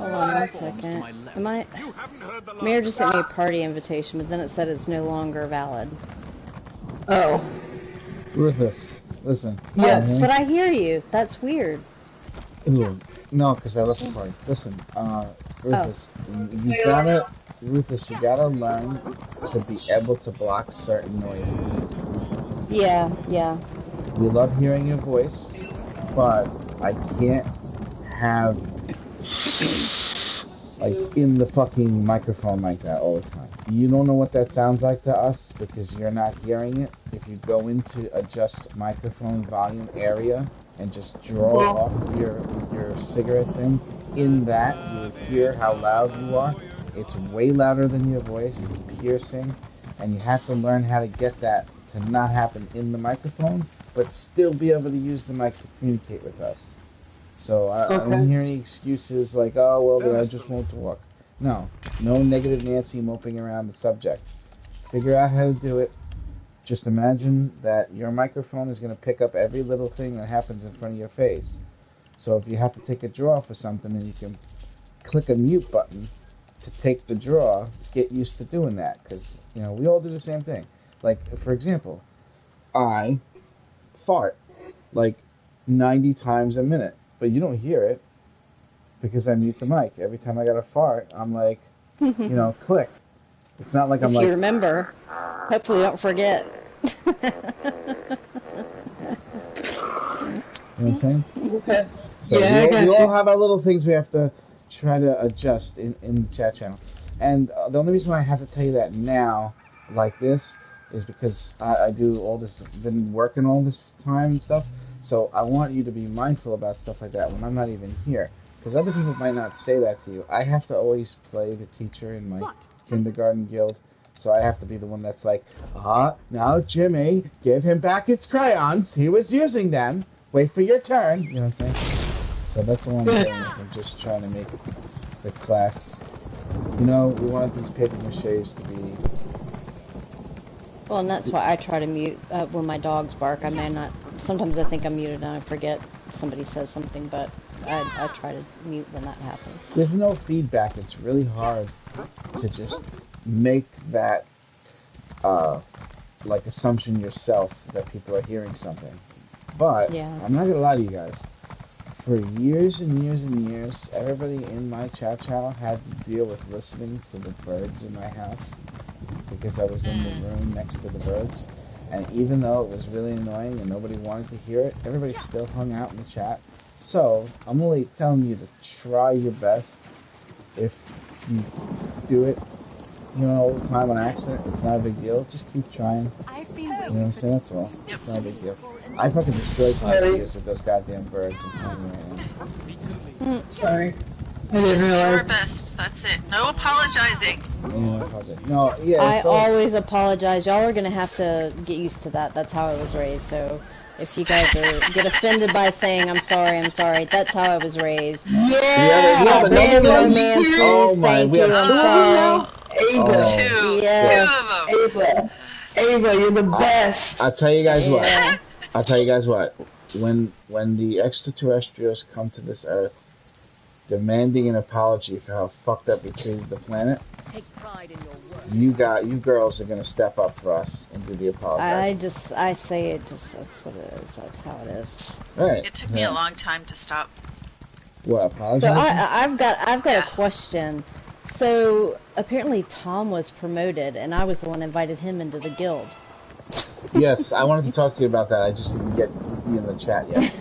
Hold on one second. Am I... Mayor just sent me a party invitation, but then it said it's no longer valid. Oh. Rufus, listen. Yes. But I hear you. That's weird. Ooh, no, because I left the party. Listen, Rufus, Rufus, you gotta learn to be able to block certain noises. Yeah. We love hearing your voice, but I can't have, like, in the fucking microphone like that all the time. You don't know what that sounds like to us because you're not hearing it. If you go into adjust microphone volume area and just draw off your cigarette thing, in that you will hear how loud you are. It's way louder than your voice. It's piercing, and you have to learn how to get that to not happen in the microphone, but still be able to use the mic to communicate with us. So I don't hear any excuses like, oh, well, then I just won't talk. No negative Nancy moping around the subject. Figure out how to do it. Just imagine that your microphone is going to pick up every little thing that happens in front of your face. So if you have to take a draw for something, and you can click a mute button to take the draw, get used to doing that. Because, we all do the same thing. Like, for example, I fart like 90 times a minute, but you don't hear it because I mute the mic. Every time I got to fart, I'm like, click. It's not like I'm like... If you remember. Hopefully you don't forget. You know what I'm saying? Okay. So Yeah, we all have our little things we have to try to adjust in the chat channel. And the only reason why I have to tell you that now, like this, is because I do all this, been working all this time and stuff. So I want you to be mindful about stuff like that when I'm not even here. Because other people might not say that to you. I have to always play the teacher in my kindergarten guild. So I have to be the one that's like, now Jimmy, give him back his crayons. He was using them. Wait for your turn. You know what I'm saying? So that's all I'm doing, is I'm just trying to make the class, we wanted these paper maches to be... Well, and that's why I try to mute when my dogs bark. I may not... Sometimes I think I'm muted and I forget somebody says something, but I try to mute when that happens. There's no feedback. It's really hard to just make that, like, assumption yourself that people are hearing something. But, I'm not going to lie to you guys. For years and years and years, everybody in my chat channel had to deal with listening to the birds in my house because I was in the room next to the birds. And even though it was really annoying and nobody wanted to hear it, everybody still hung out in the chat. So, I'm only telling you to try your best. If you do it, all the time on accident, it's not a big deal. Just keep trying. You know what I'm saying? That's all. It's not a big deal. I fucking destroyed my ears with those goddamn birds. I'm telling you right now. Sorry. I didn't realize. Do our best. That's it. No apologizing. No, yeah. I always apologize. Y'all are gonna have to get used to that. That's how I was raised. So if you guys get offended by saying I'm sorry, that's how I was raised. Yeah. Oh my, we have I'm two sorry. Ava. Two of them. Ava, you're the best. I'll tell you guys what. When the extraterrestrials come to this Earth, demanding an apology for how fucked up we treated the planet, you girls are gonna step up for us and do the apology. I say it just, that's what it is. That's how it is. Right. It took me a long time to stop. What, apologizing? So I've got a question. So apparently Tom was promoted, and I was the one who invited him into the guild. Yes, I wanted to talk to you about that. I just didn't get you in the chat yet.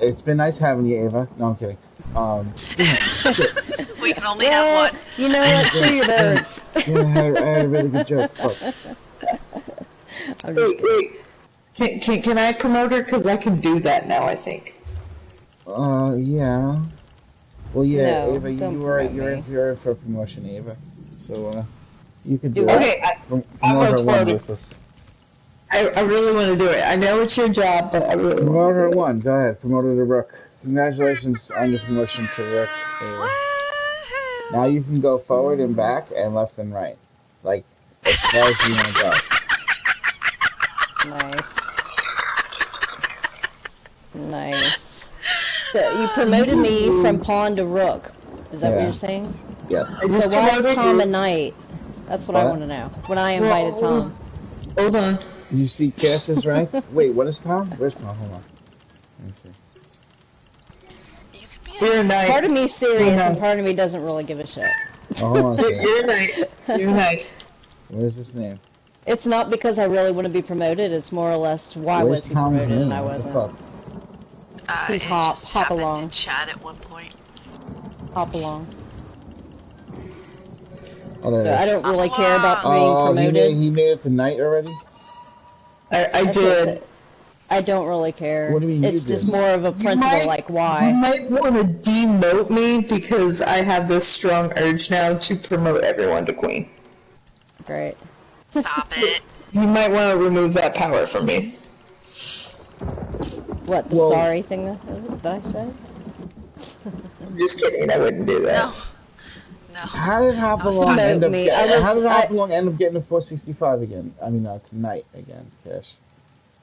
It's been nice having you, Ava. No, I'm kidding. We can only have one. You know what? Screw your birds. Yeah, I had a really good joke. Wait. Can I promote her? Because I can do that now, I think. Yeah. Well, yeah, No, Ava, you're for promotion, Ava. So, you can do it. Okay, Promote her one, Rufus. I really want to do it. I know it's your job, but I really promote her one. Go ahead, promote her to Rook. Congratulations on your promotion to Rook, Ava. Now you can go forward and back and left and right. Like, as far as you want to go. Nice. So you promoted me from pawn to rook. Is that what Yeah. you're saying? Yes. I So just why is promoted Tom you. a knight? That's what I What? want to know. When I invited Tom. Hold on. You see Cash's rank? Wait, what is Tom? Where's Tom? Hold on. Let me see. You could be You're a a knight. Part of me's serious and Okay. part of me doesn't really give a shit. Oh, hold on a second. You're a knight. You're a knight. Where's his name? It's not because I really want to be promoted. It's more or less why Where's was he Tom's promoted name? and I What the wasn't. fuck? He's it hop just happened along. to chat at one point. Hop along. Oh, there So it I is. don't really care about being Oh, promoted. he made it to night already? I That's what did. it- I don't really care. What do you mean you It's just did? more of a principle, might- like You why. might want to demote me because I have this strong urge now to promote everyone to queen. Great. Stop it. You might want to remove that power from me. What, the Well- sorry thing that I said? I'm just kidding. I wouldn't do that. No. No. How did Hopalong Promote end up me. getting, I was- how did I- Hopalong end up getting a 465 again? I mean, tonight again, Cash.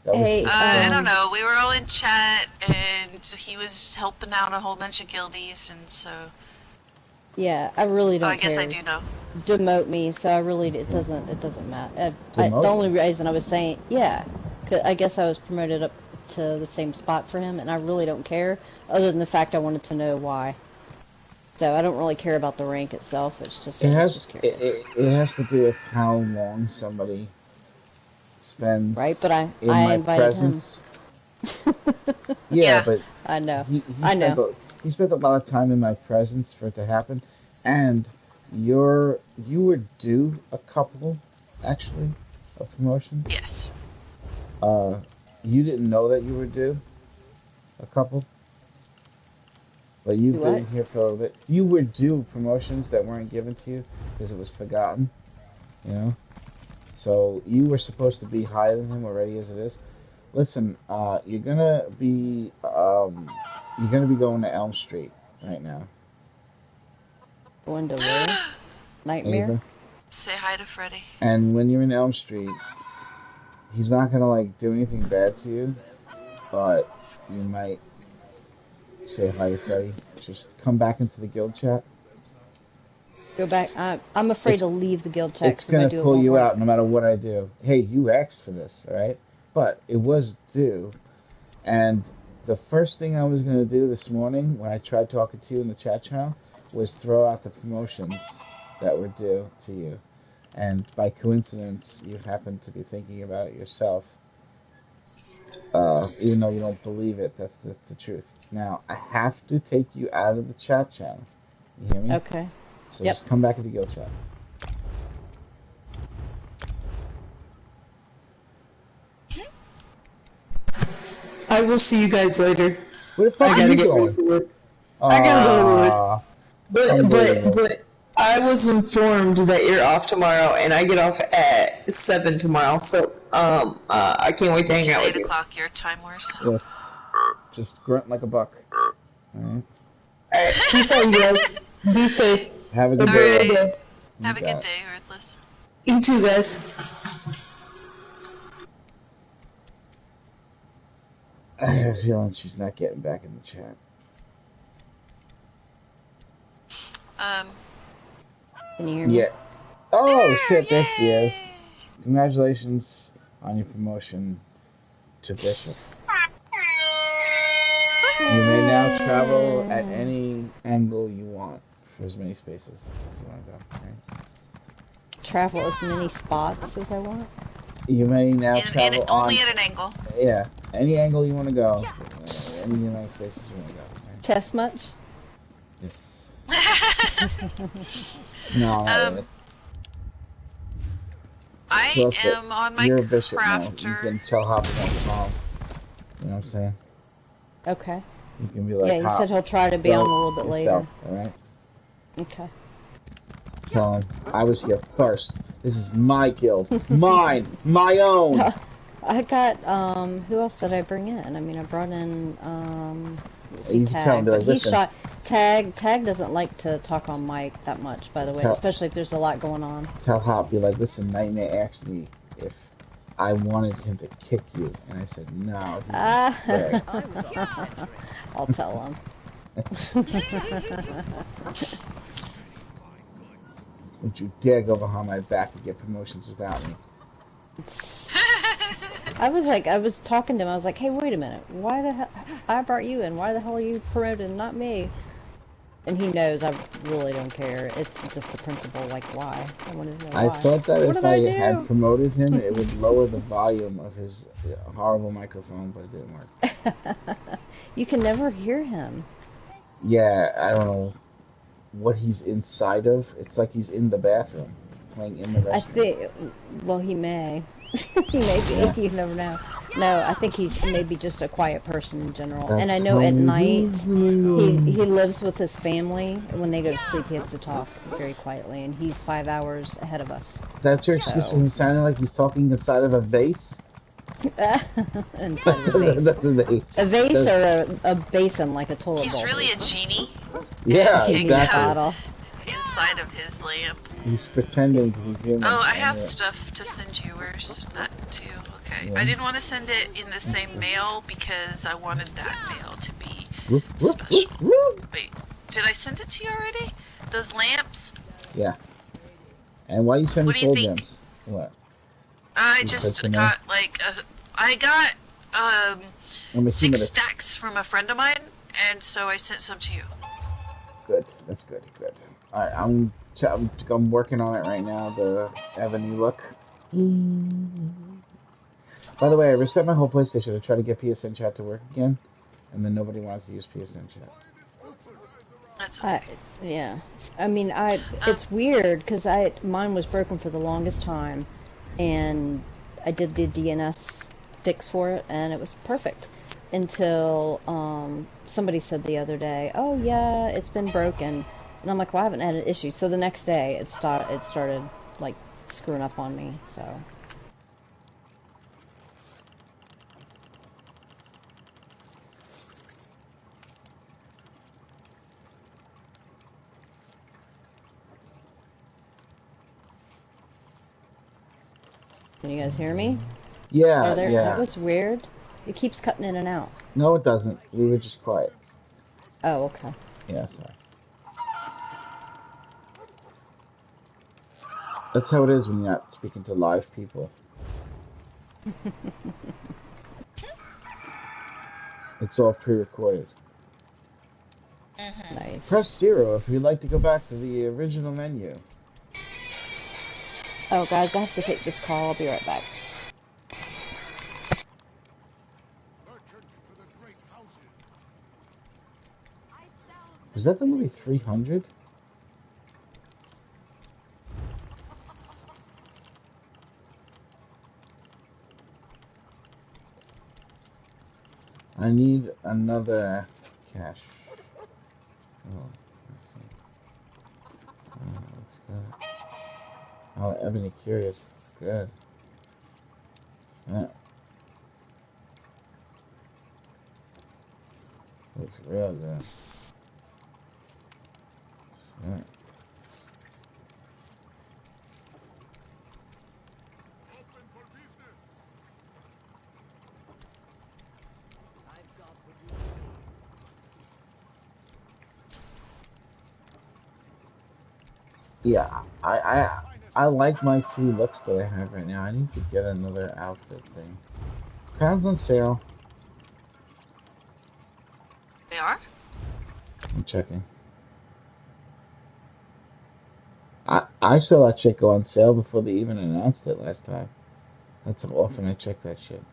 That was Hey, I Um, don't know. We were all in chat, and he was helping out a whole bunch of guildies, and so Yeah, I really don't I guess care. I do know. Demote me, so I really it doesn't matter. Demote The only you? reason I was saying, yeah, 'cause I guess I was promoted up to the same spot for him, and I really don't care, other than the fact I wanted to know why. So I don't really care about the rank itself. It's just I It was has just curious, it has to do with how long somebody spends right? But I in my invited presence. him. Yeah, but I know. he I spent know. he spent a lot of time in my presence for it to happen, and you were due a couple actually of promotions. Yes. You didn't know that you were due a couple, but you've Do been what? here for a little bit. You were due promotions that weren't given to you because it was forgotten, you know. So you were supposed to be higher than him already as it is. Listen, you're gonna be going to Elm Street right now. Going to where? Nightmare. Ava. Say hi to Freddy. And when you're in Elm Street, he's not gonna like do anything bad to you, but you might say hi to Freddy. Just come back into the guild chat. Go back. I'm afraid It's- to leave the guild chat. It's 'Cause if I gonna do, it pull won't you work. out no matter what I do. Hey, you asked for this, alright? But it was due. And the first thing I was gonna do this morning when I tried talking to you in the chat channel was throw out the promotions that were due to you. And by coincidence, you happen to be thinking about it yourself. Even though you don't believe it, that's the truth. Now, I have to take you out of the chat channel. You hear me? Okay. So Yep. just come back into guild chat. I will see you guys later. Where the fuck I are gotta you get ready going? for work. I gotta go to work. Aw. But Unbelievable. I was informed that you're off tomorrow, and I get off at 7 tomorrow. So I can't wait to hang Which is out 8 with you. o'clock your time, worse. Yes. Just grunt like a buck. Alright. All right, peace out, you guys. Be safe. Have a good Enjoy day. your day. You Have a got good it. day, Earthless. You too, guys. I have a feeling she's not getting back in the chat. Can you hear me? Yeah. Oh There, shit, there she yay! is. Congratulations on your promotion to Bishop. You may now travel at any angle you want for as many spaces as you want to go. Right? Travel as many spots as I want. You may now In travel on only at an angle. yeah, any angle you want to go, any amount of spaces you want to go. Right? Chess much? Yes. No, not really. I Plus it. am on my You're a bishop now. You crafter. can tell Hop on Tom. You know what I'm saying? Okay. You can be like, Yeah, he Hop, said he'll try to be on a little bit later. yourself, alright? Okay. Tell him, I was here first. This is my guild. Mine! My own! I got, who else did I bring in? I mean, I brought in, let's see, You can tell him, Tag. be like, But he "Listen." shot, Tag doesn't like to talk on mic that much, by the way, Tell- especially if there's a lot going on. Tell Hop, be like, listen, Nightmare asked me if I wanted him to kick you, and I said, no, he's a Ah. prick. I'll tell him. Don't you dare go behind my back and get promotions without me. I was talking to him. I was like, hey, wait a minute. Why the hell? I brought you in. Why the hell are you promoted, not me? And he knows I really don't care. It's just the principle. Like, why? I wanted to know I why. thought that What if did I I do? had promoted him, it would lower the volume of his horrible microphone, but it didn't work. You can never hear him. Yeah, I don't know what he's inside of. It's like he's in the bathroom, playing in the restroom. I think, well, he may. Maybe, Yeah. you never know. No, I think he's maybe just a quiet person in general. That's And I know at how night, it he is. lives with his family. And when they go to sleep, he has to talk very quietly. And he's 5 hours ahead of us. That's your excuse for So, him sounding like he's talking inside of a vase? inside of a vase. That's a vase. A vase That's- or a basin, like a toilet He's bowl really a basin. genie Yeah, Genie's exactly. bottle. inside of his lamp. He's pretending to be human. Oh, I have and, stuff to send you. Where's that too? Okay. Yeah. I didn't want to send it in the same mail because I wanted that mail to be whoop, whoop, special. whoop, whoop. Wait, did I send it to you already? Those lamps? Yeah. And why you sending What do you soul think? gems? What? I You just said to got like I got I'm 6 stacks from a friend of mine, and so I sent some to you. Good. That's good. Good. All right. I'm working on it right now. The Ebony look. By the way, I reset my whole PlayStation to try to get PSN chat to work again, and then nobody wanted to use PSN chat. That's okay. Yeah. I mean, it's weird because mine was broken for the longest time, and I did the DNS fix for it, and it was perfect until somebody said the other day, "Oh yeah, it's been broken," and I'm like, "Well, I haven't had an issue." So the next day, it started like screwing up on me. So. Can you guys hear me? Yeah. That Yeah. was weird. It keeps cutting in and out. No, it doesn't. We were just quiet. Oh, okay. Yeah. Sorry. That's how it is when you're not speaking to live people. It's all pre-recorded. Nice. Press 0 if you'd like to go back to the original menu. Oh, guys, I have to take this call. I'll be right back. Was that the movie 300? I need another cash. Oh, let's see. Oh, looks good. Oh, Ebony Curious. It's good. Yeah. Looks real good. Yeah. Yeah, I like my 2 looks that I have right now. I need to get another outfit thing. Crowns on sale. They are? I'm checking. I saw that shit go on sale before they even announced it last time. That's how often I check that shit.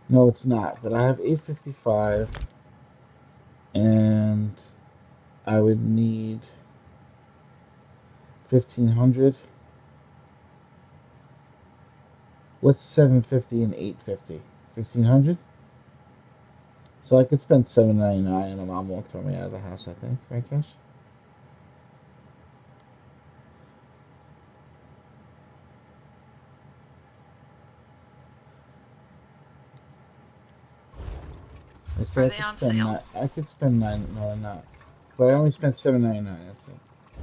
No, it's not. But I have 855, and I would need 1500. What's 750 and 850? 1500. So I could spend $7.99 and my mom won't throw me out of the house. I think, right, Cash? I said Are they on sale? I could spend $9. No, they're not. But I only spent $7.99. That's it.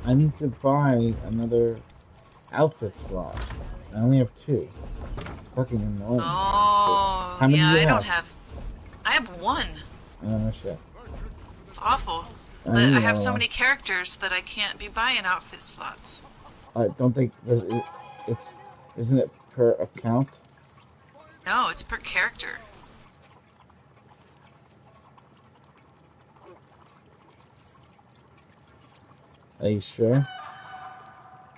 I need to buy another outfit slot. I only have 2. Fucking annoying. Oh, How many yeah, do you I don't have? I have one. Oh, no shit. It's awful. I But need I have another so one. many characters that I can't be buying outfit slots. I don't think it's isn't it per account? No, it's per character. Are you sure?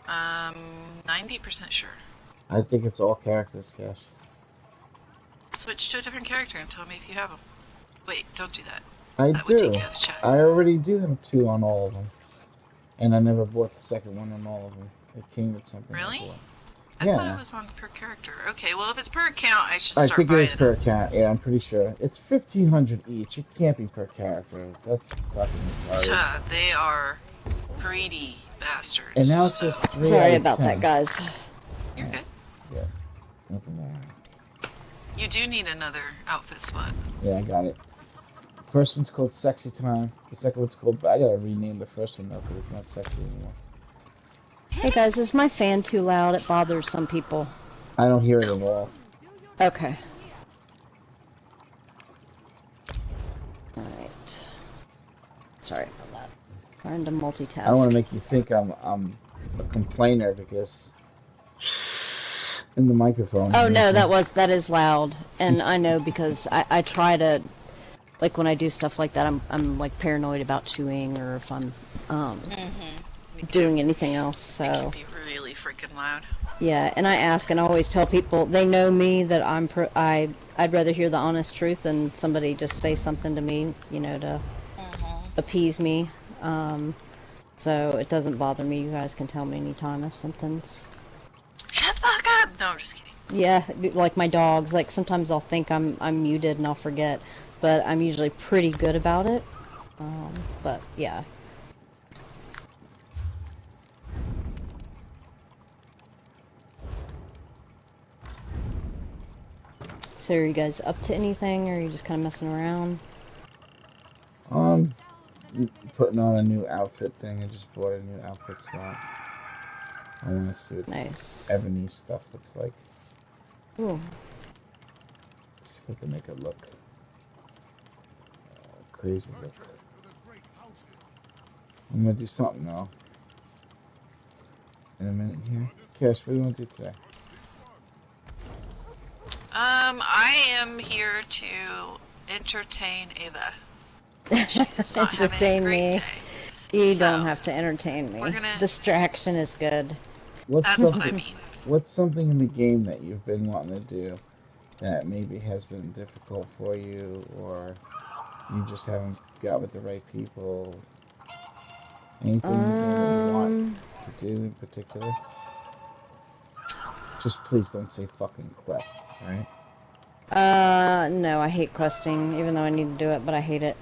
90% sure. I think it's all characters, Cash. Switch to a different character and tell me if you have them. Wait, don't do that. I That would do. take you out of chat. I already do have 2 on all of them, and I never bought the second one on all of them. It came with something. Really? I bought. I Yeah. thought it was on per character. Okay, well if it's per account, I should I start think it buying is per them. account. Yeah, I'm pretty sure. It's 1,500 each. It can't be per character. That's fucking retarded. They are greedy bastards. And now it's so- just 3 Sorry out of about 10. that, guys. You're good. Yeah. Nothing wrong. You do need another outfit slot. Yeah, I got it. First one's called Sexy Time. The second one's called... I gotta rename the first one though, because it's not sexy anymore. Hey guys, is my fan too loud? It bothers some people. I don't hear it at all. Okay. Alright. Sorry about that. Trying to multitask. I don't want to make you think I'm a complainer because in the microphone. Oh no, that is loud, and I know because I try to, like when I do stuff like that, I'm like paranoid about chewing or if I'm doing anything else. It can So be really freaking loud. yeah, and I ask and I always tell people they know me that I'd rather hear the honest truth than somebody just say something to me, you know, to appease me. So it doesn't bother me. You guys can tell me anytime if something's. Shut the fuck up! No, I'm just kidding. Yeah, like my dogs. Like sometimes I'll think I'm muted and I'll forget, but I'm usually pretty good about it. But yeah. So are you guys up to anything, or are you just kind of messing around? Putting on a new outfit thing. I just bought a new outfit slot. I want to see what Nice. Ebony stuff looks like. Ooh. See if I can make it look crazy look. I'm gonna do something though. In a minute here. Cash, what do you want to do today? I am here to entertain Ava. She's not having a Entertain great me. day. You So, don't have to entertain me. we're gonna- Distraction is good. What's That's something, what I mean. What's something in the game that you've been wanting to do that maybe has been difficult for you, or you just haven't got with the right people? Anything in the game that you want to do in particular? Just please don't say fucking quest, alright? No, I hate questing, even though I need to do it, but I hate it.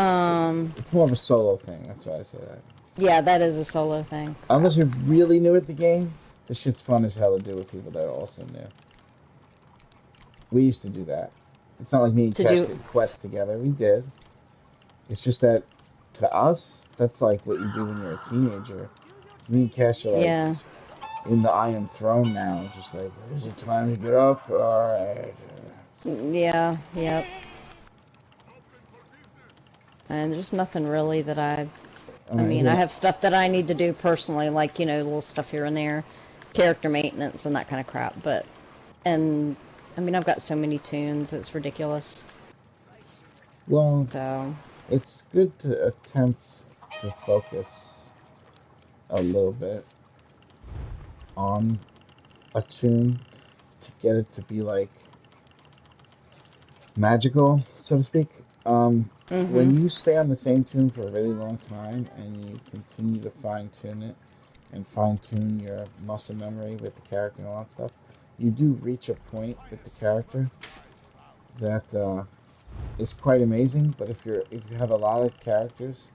It's more of a solo thing, that's why I say that. Yeah, that is a solo thing. Unless you're really new at the game, this shit's fun as hell to do with people that are also new. We used to do that. It's not like me and To Cash do- did quests together. We did. It's just that, to us, that's like what you do when you're a teenager. Me and Cash are like Yeah. in the Iron Throne now, just like, is it time to get up? Alright. Yeah, yep. And there's nothing really that I mean, I have stuff that I need to do personally, like, you know, little stuff here and there, character maintenance and that kind of crap, but, and, I mean, I've got so many tunes, it's ridiculous, Well, so, it's good to attempt to focus a little bit on a tune to get it to be like magical, so to speak. When you stay on the same tune for a really long time and you continue to fine tune it and fine tune your muscle memory with the character and all that stuff, you do reach a point with the character that is quite amazing. But if you have a lot of characters,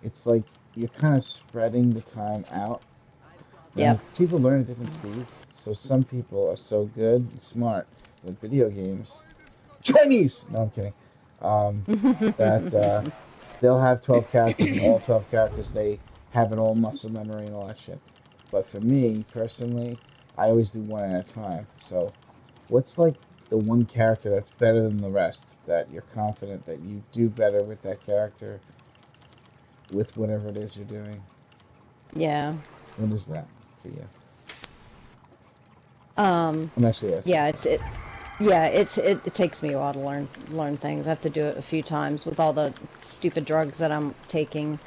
it's like you're kind of spreading the time out. Yep. And people learn at different speeds. So some people are so good and smart with video games. Chinese! No, I'm kidding. That they'll have 12 characters, and all 12 characters, they have it all muscle memory and all that shit. But for me, personally, I always do one at a time. So What's like the one character that's better than the rest that you're confident that you do better with that character with whatever it is you're doing? Yeah. What is that for you? Um, I'm actually asking. yeah, it takes me a while to learn things. I have to do it a few times with all the stupid drugs that I'm taking.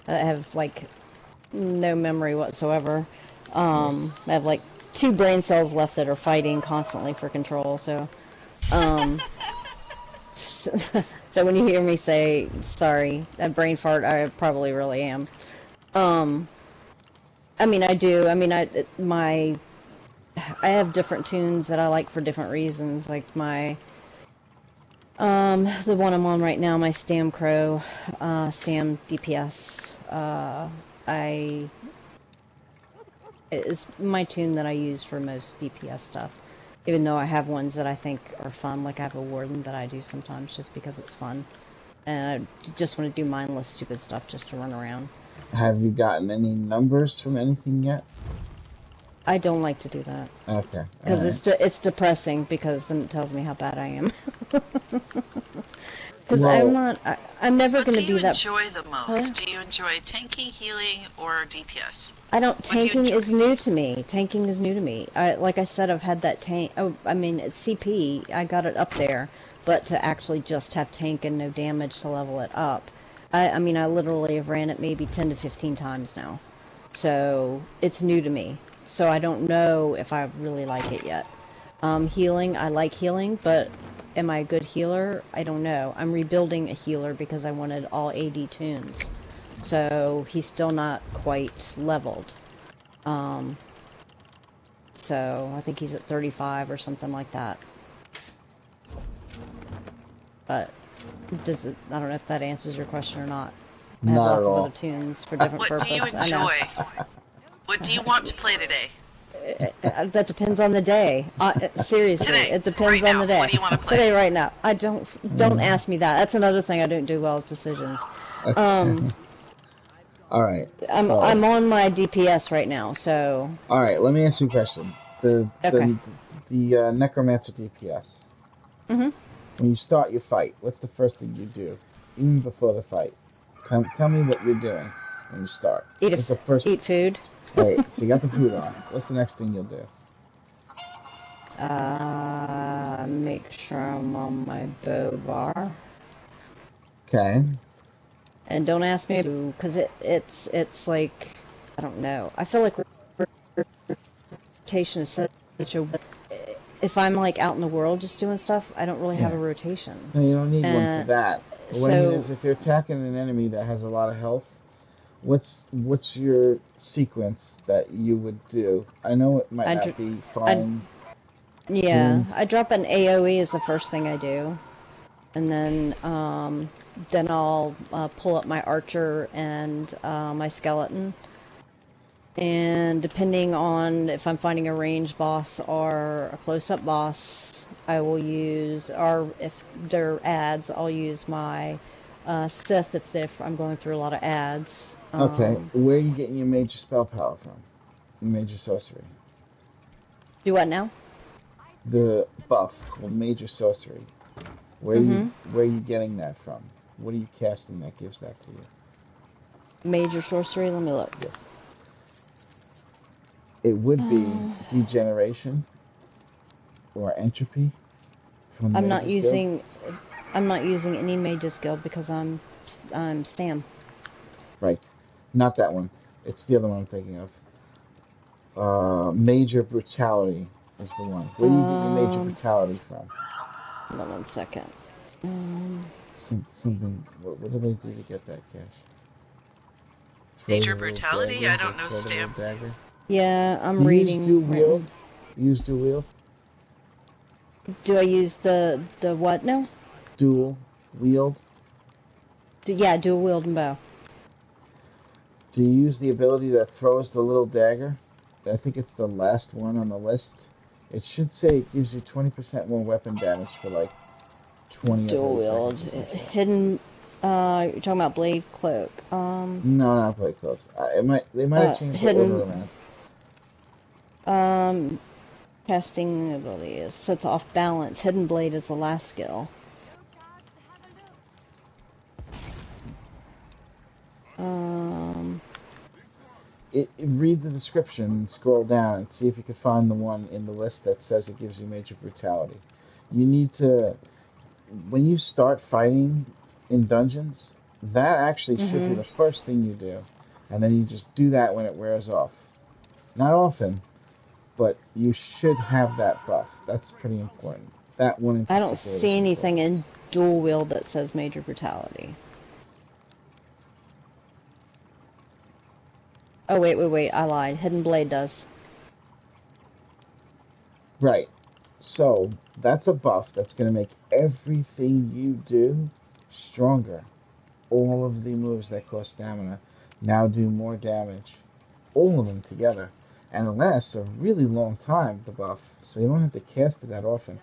I have like no memory whatsoever. I have like 2 brain cells left that are fighting constantly for control. So, so when you hear me say sorry, a brain fart, I probably really am. I mean, I do. I mean, I have different tunes that I like for different reasons. Like my, the one I'm on right now, my Stam Crow, Stam DPS. It's my tune that I use for most DPS stuff. Even though I have ones that I think are fun, like I have a Warden that I do sometimes just because it's fun. And I just want to do mindless stupid stuff just to run around. Have you gotten any numbers from anything yet? I don't like to do that. Okay. Because it's depressing, because then it tells me how bad I am. Because Well, I'm never going to What do be you that. enjoy the most? Do you enjoy tanking, healing, or DPS? I don't. What do you Tanking enjoy? is new to me. Tanking is new to me. Like I said, I've had that tank. Oh, I mean, it's CP. I got it up there, but to actually just have tank and no damage to level it up, I mean, I literally have ran it maybe 10 to 15 times now. So it's new to me. So I don't know if I really like it yet. Healing, I like healing, but am I a good healer? I don't know. I'm rebuilding a healer because I wanted all AD tunes. So he's still not quite leveled. So I think he's at 35 or something like that. But I don't know if that answers your question or not. I have not at lots of all. other tunes for different What do you purposes. I know. enjoy? What do you want to play today? That depends on the day. Seriously, Today, it depends right on now, the day. what do you want to play? Today, right now. I don't ask me that. That's another thing I don't do well is decisions. All right. I'm So, on my DPS right now, so all right. Let me ask you a question. okay. The Necromancer DPS. Mhm. When you start your fight, what's the first thing you do, even before the fight? Tell me what you're doing when you start. What's the first? Eat food. All right. So you got the food on. What's the next thing you'll do? Make sure I'm on my bow bar. Okay. And don't ask me to, because it's like, I don't know. I feel like rotation is such a. If I'm like out in the world just doing stuff, I don't really have a Yeah. rotation. No, you don't need one for that. But what I mean So is, if you're attacking an enemy that has a lot of health, what's your sequence that you would do? I know it might I, not be I, fine. yeah, Tuned. I drop an AOE is the first thing I do, and then I'll pull up my archer and my skeleton. And depending on if I'm fighting a ranged boss or a close-up boss, I will use, or if they're ads, I'll use my Sith if I'm going through a lot of ads. Okay, where are you getting your major spell power from? Your major sorcery. Do what now? The buff called major sorcery. Where are you getting that from? What are you casting that gives that to you? Major sorcery, let me look. Yes. It would be degeneration or entropy from I'm not Mage's Guild. using any Mage's Guild because I'm Stam. Right. Not that one. It's the other one I'm thinking of. Major brutality is the one. Where do you get your major brutality from? Hold on 1 second. Something. What do they do to get that cash? Major brutality? I don't know Stam. Yeah, I'm Do you reading. use dual wield? Use dual wield? Do I use the what now? Dual wield? Yeah, dual wield and bow. Do you use the ability that throws the little dagger? I think it's the last one on the list. It should say it gives you 20% more weapon damage for like 20 Dual or 30 wield. seconds. Hidden. You're talking about blade cloak. No, not blade cloak. They might have changed the order around. Casting ability sets off balance. Hidden Blade is the last skill. Read the description and scroll down and see if you can find the one in the list that says it gives you major brutality. You need to, when you start fighting in dungeons, that actually should be the first thing you do. And then you just do that when it wears off. Not often, but you should have that buff. That's pretty important. That one in I don't particular see is anything important. in Dual Wield that says major brutality. Oh, wait, I lied. Hidden Blade does. Right. So, that's a buff that's going to make everything you do stronger. All of the moves that cost stamina now do more damage. All of them together. And it lasts a really long time, the buff. So you don't have to cast it that often.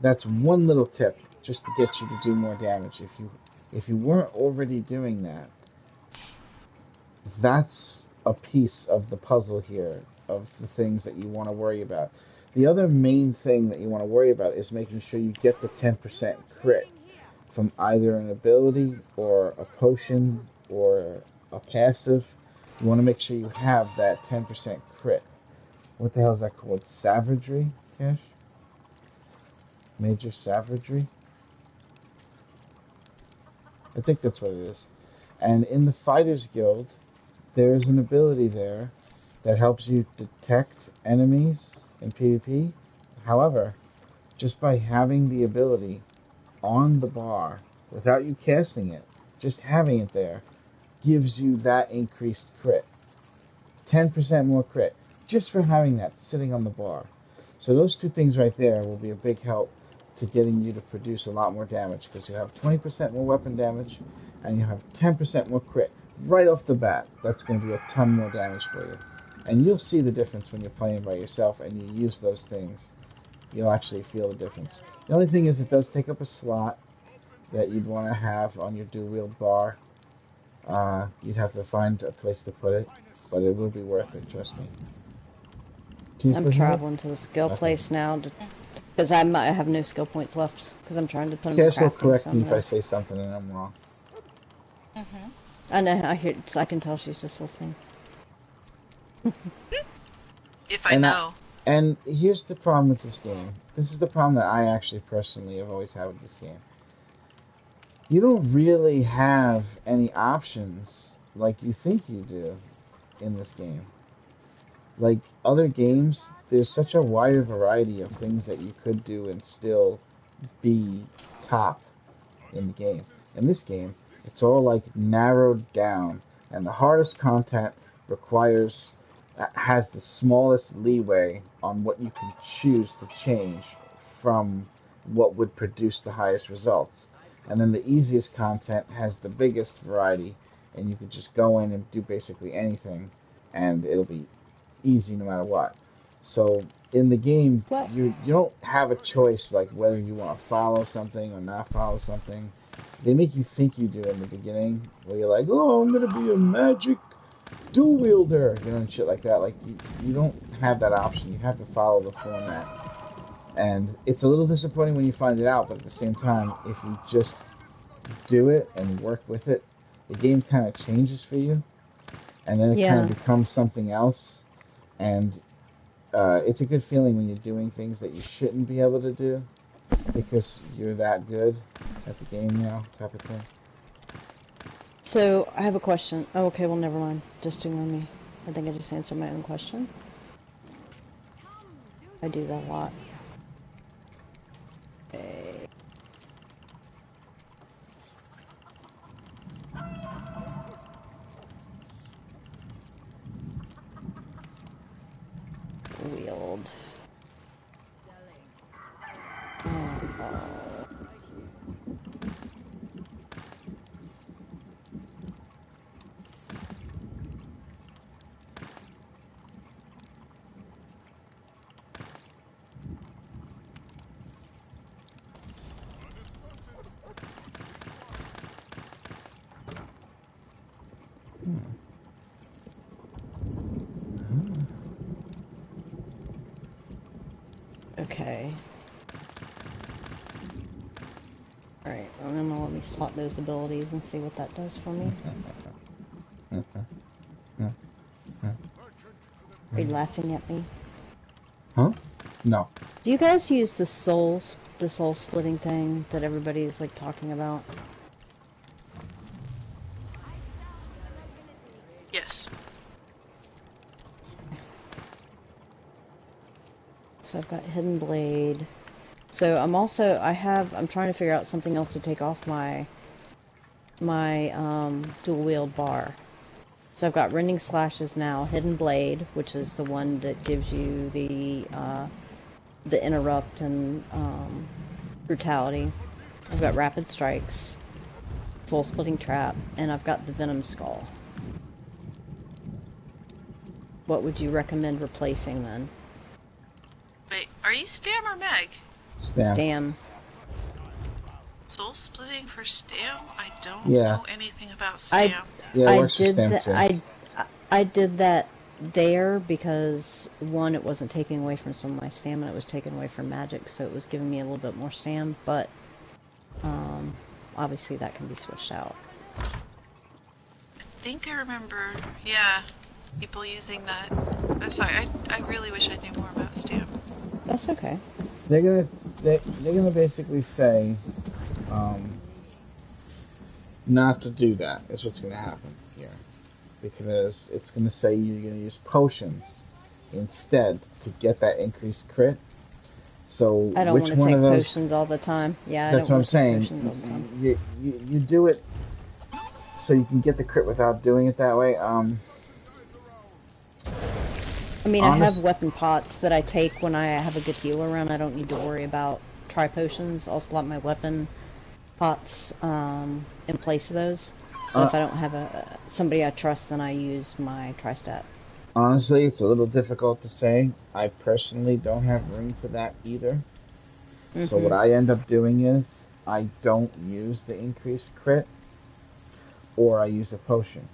That's one little tip, just to get you to do more damage. If you weren't already doing that, that's a piece of the puzzle here, of the things that you want to worry about. The other main thing that you want to worry about is making sure you get the 10% crit from either an ability or a potion or a passive. You want to make sure you have that 10% crit. What the hell is that called? Savagery, Cash? Major savagery? I think that's what it is. And in the Fighters Guild, there's an ability there that helps you detect enemies in PvP. However, just by having the ability on the bar, without you casting it, just having it there, gives you that increased crit. 10% more crit, just for having that sitting on the bar. So those two things right there will be a big help to getting you to produce a lot more damage, because you have 20% more weapon damage, and you have 10% more crit. Right off the bat, that's going to be a ton more damage for you. And you'll see the difference when you're playing by yourself and you use those things. You'll actually feel the difference. The only thing is it does take up a slot that you'd want to have on your dual wield bar. You'd have to find a place to put it, but it will be worth it, trust me. I'm traveling to the skill place now, because I have no skill points left, because I'm trying to put them in Cash will crafting. correct me if I say something and I'm wrong. I know, I can tell she's just listening. If I know. And here's the problem with this game. This is the problem that I actually personally have always had with this game. You don't really have any options like you think you do in this game. Like other games, there's such a wider variety of things that you could do and still be top in the game. In this game, it's all like narrowed down, and the hardest content has the smallest leeway on what you can choose to change from what would produce the highest results. And then the easiest content has the biggest variety, and you can just go in and do basically anything, and it'll be easy no matter what. So in the game, you don't have a choice like whether you want to follow something or not follow something. They make you think you do in the beginning, where you're like, oh, I'm gonna be a magic dual wielder, and shit like that. Like you don't have that option. You have to follow the format, and it's a little disappointing when you find it out. But at the same time, if you just do it and work with it, the game kind of changes for you, and then it kind of becomes something else. And it's a good feeling when you're doing things that you shouldn't be able to do because you're that good at the game now, type of thing. So, I have a question. Oh, okay, well, never mind. Just ignore me. I think I just answered my own question. I do that a lot. Okay. Wield. Okay. Alright, well, then let me slot those abilities and see what that does for me. Are you laughing at me? Huh? No. Do you guys use the soul splitting thing that everybody's like talking about? Yes. So I've got Hidden Blade. So I'm trying to figure out something else to take off my dual wield bar. So I've got Rending Slashes now, Hidden Blade, which is the one that gives you the interrupt and brutality. I've got Rapid Strikes, Soul Splitting Trap, and I've got the Venom Skull. What would you recommend replacing then? Wait, are you Stam or Meg? Stam. Soul splitting for Stam? I don't Yeah. know anything about Stam. I did that there because one, it wasn't taking away from some of my stamina, it was taking away from magic, so it was giving me a little bit more stam, but obviously that can be switched out. I think I remember, yeah, people using that. I'm sorry, I really wish I knew more about Stam. That's okay. They're gonna basically say, not to do that is what's gonna happen here, because it's gonna say you're gonna use potions instead to get that increased crit. So I don't which want to one take of those? potions all the time. Yeah, That's I don't what I'm want to take saying. potions all the time. You do it so you can get the crit without doing it that way. I mean, I have weapon pots that I take when I have a good healer around. I don't need to worry about tri-potions. I'll slot my weapon pots in place of those. But if I don't have somebody I trust, then I use my tri-stat. Honestly, it's a little difficult to say. I personally don't have room for that either. Mm-hmm. So what I end up doing is I don't use the increased crit, or I use a potion.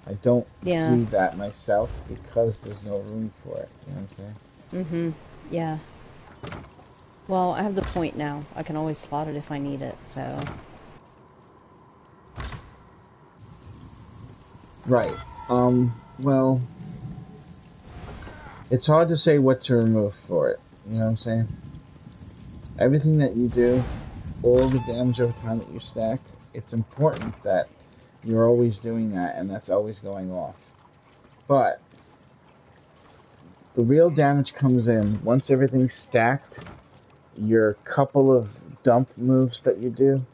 I don't do that myself because there's no room for it. You know what I'm saying? Yeah. Well, I have the point now. I can always slot it if I need it, so... Right. Well... It's hard to say what to remove for it. You know what I'm saying? Everything that you do, all the damage over time that you stack, it's important that you're always doing that and that's always going off. But the real damage comes in once everything's stacked. Your couple of dump moves that you do,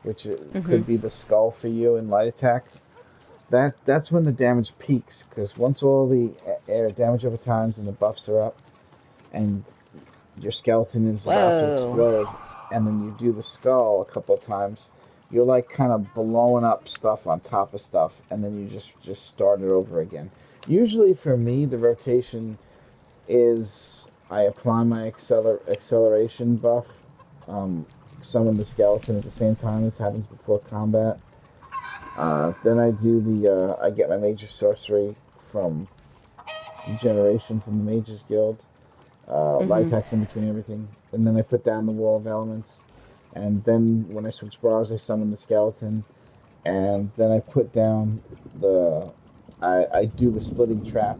which could be the skull for you in light attack, that's when the damage peaks, because once all the air damage over times and the buffs are up and your skeleton is about to explode, and then you do the skull a couple of times, you're like kind of blowing up stuff on top of stuff, and then you just start it over again. Usually for me, the rotation is I apply my acceleration buff, summon the skeleton at the same time. This happens before combat. Then I do I get my major sorcery from Degeneration from the Mages Guild. Light attacks in between everything. And then I put down the Wall of Elements. And then when I switch bars, I summon the skeleton. And then I put down I do the Splitting Trap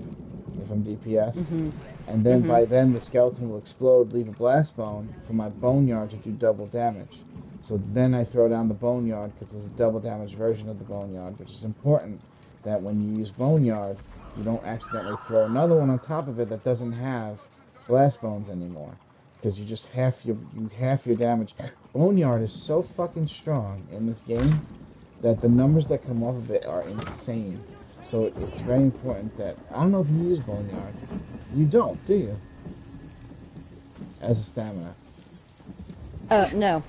if I'm DPS. And then by then the skeleton will explode, leave a blast bone for my Boneyard to do double damage. So then I throw down the Boneyard because it's a double damage version of the Boneyard, which is important that when you use Boneyard, you don't accidentally throw another one on top of it that doesn't have blast bones anymore, because you just half your damage. Boneyard is so fucking strong in this game that the numbers that come off of it are insane. So it's very important that I don't know if you use Boneyard. You don't, do you? As a stamina. No.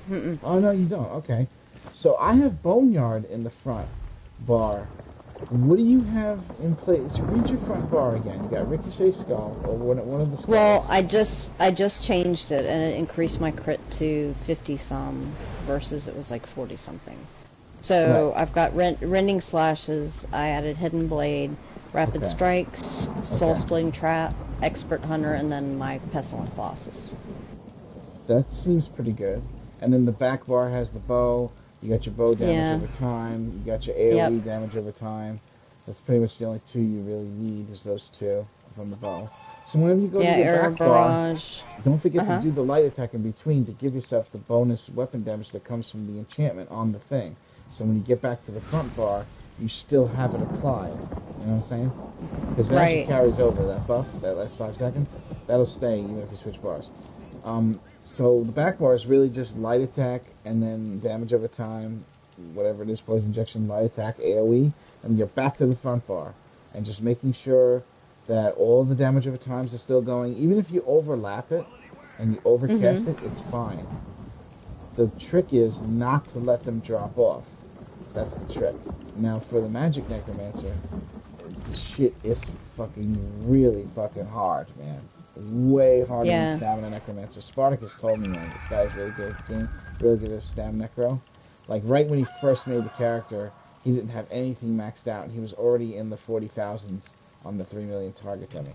Oh, no, you don't. Okay. So I have Boneyard in the front bar. What do you have in place? Read your front bar again. You got Ricochet Skull, or one of the skulls. Well, I just changed it, and it increased my crit to 50-some, versus it was like 40-something. So right. I've got Rending Slashes, I added Hidden Blade, Rapid Strikes, Soul Splitting Trap, Expert Hunter, and then my Pestilent Colossus. That seems pretty good. And then the back bar has the bow. You got your bow damage Yeah. over time. You got your AoE damage over time. That's pretty much the only two you really need is those two from the bow. So whenever you go Yeah, to your air back bar, barrage. don't forget Uh-huh. to do the light attack in between to give yourself the bonus weapon damage that comes from the enchantment on the thing. So when you get back to the front bar, you still have it applied. You know what I'm saying? Because it actually Right. carries over that buff, that last 5 seconds. That'll stay even if you switch bars. So the back bar is really just light attack and then damage over time, whatever it is, poison injection, light attack, AoE, and you get back to the front bar. And just making sure that all the damage over times is still going. Even if you overlap it and you overcast it, it's fine. The trick is not to let them drop off. That's the trick. Now for the Magic Necromancer, the shit is fucking really fucking hard, man. Way harder than Stamina Necromancer. Spartacus told me, man, this guy's really good at the game, really good at Stam Necro. Like, right when he first made the character, he didn't have anything maxed out, and he was already in the 40,000s on the 3 million target dummy.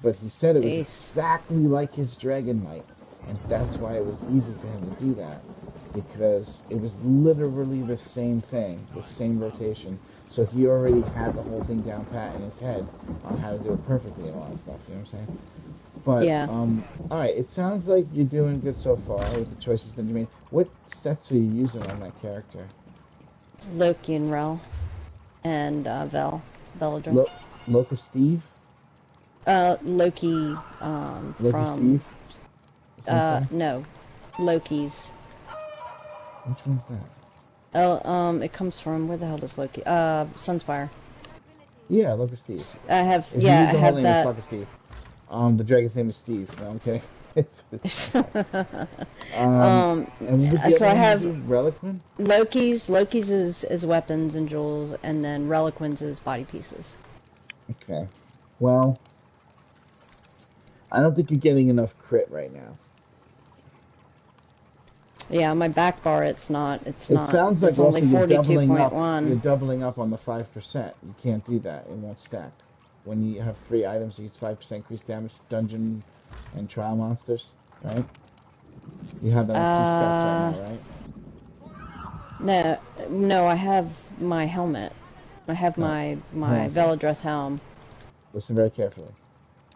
But he said it was exactly like his Dragon Knight, and that's why it was easy for him to do that. Because it was literally the same thing, the same rotation. So he already had the whole thing down pat in his head on how to do it perfectly and all that stuff, you know what I'm saying? But, alright, it sounds like you're doing good so far with the choices that you made. What sets are you using on that character? Loki and Rel. And, Veladrin. Locust Steve? Loki, Loki from... Steve? No. Loki's. Which one's that? Oh, it comes from, where the hell does Loki, Sunspire. Yeah, Locust Steve. I have, If yeah, you use I the have whole name, that. it's Locust Steve. The dragon's name is Steve. No, I'm kidding. And what was the so other I one have you did? Reliquin? Loki's is weapons and jewels, and then Reliquin's is body pieces. Okay. Well, I don't think you're getting enough crit right now. Yeah, my back bar, it's not. It sounds like it's also only you're doubling up. 42.1. You're doubling up on the 5%. You can't do that. It won't stack. When you have 3 items, you get 5% increased damage to dungeon and trial monsters, right? You have that in 2 sets right now, right? No, I have my helmet. I have my Veladreth helm. Listen very carefully.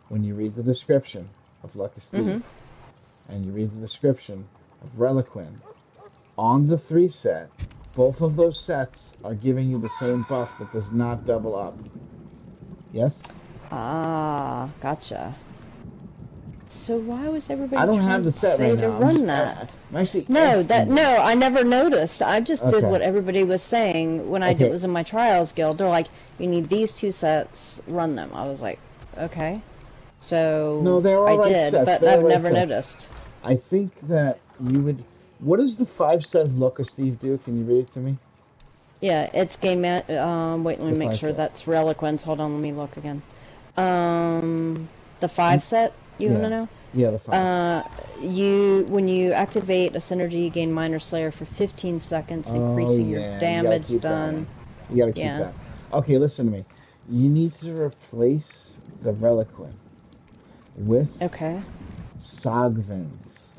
When you read the description of Lucky Steve, and you read the description of Reliquin, on the 3 set, both of those sets are giving you the same buff that does not double up. Yes? Ah, gotcha. So why was everybody I don't trying have the to set say right to now. run that? I'm actually No, asking you. I never noticed. I just did Okay. what everybody was saying when I was in my Trials guild. They're like, you need these 2 sets, run them. I was like, okay. So No, they're all I right did, sets. but They're I've all right never sets. noticed. I think that you would... What does the 5 set of Lucky Steve do? Can you read it to me? Yeah, it's game wait, let me The make 5 sure set. that's Reliquins. Hold on, let me look again. The 5 set, you wanna know? Yeah, the 5. When you activate a synergy, you gain Minor Slayer for 15 seconds, increasing your damage done. You gotta keep Yeah. that. Okay, listen to me. You need to replace the Reliquin with Okay. Sogvins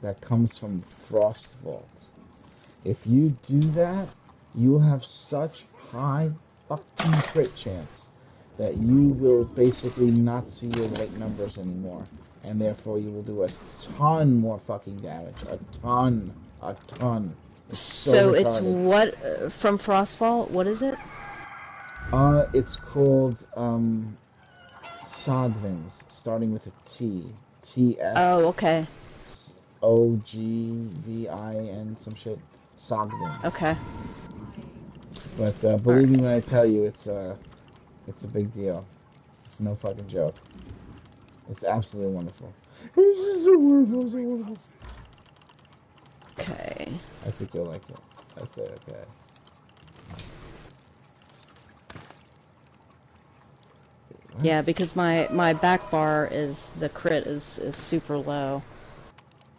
that comes from Frostvault. If you do that, you will have such high fucking crit chance that you will basically not see your white numbers anymore. And therefore you will do a ton more fucking damage. A ton. It's So it's retarded. what, from Frostfall, what is it? It's called, Sogvins, starting with a T. T-S. Oh, okay. O-G-V-I-N, some shit. Sogvins. Okay. But, believe me when I tell you, it's a big deal. It's no fucking joke. It's absolutely wonderful. It's just so wonderful, so wonderful. Okay. I think you'll like it. I say okay. Yeah, because my back bar is, the crit is super low.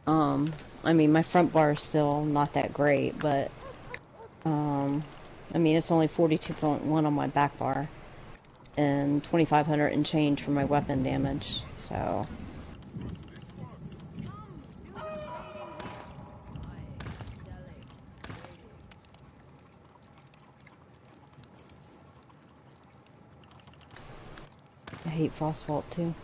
I mean, my front bar is still not that great, but, I mean, it's only 42.1 on my back bar, and 2,500 and change for my weapon damage, so. I hate Frostvault too.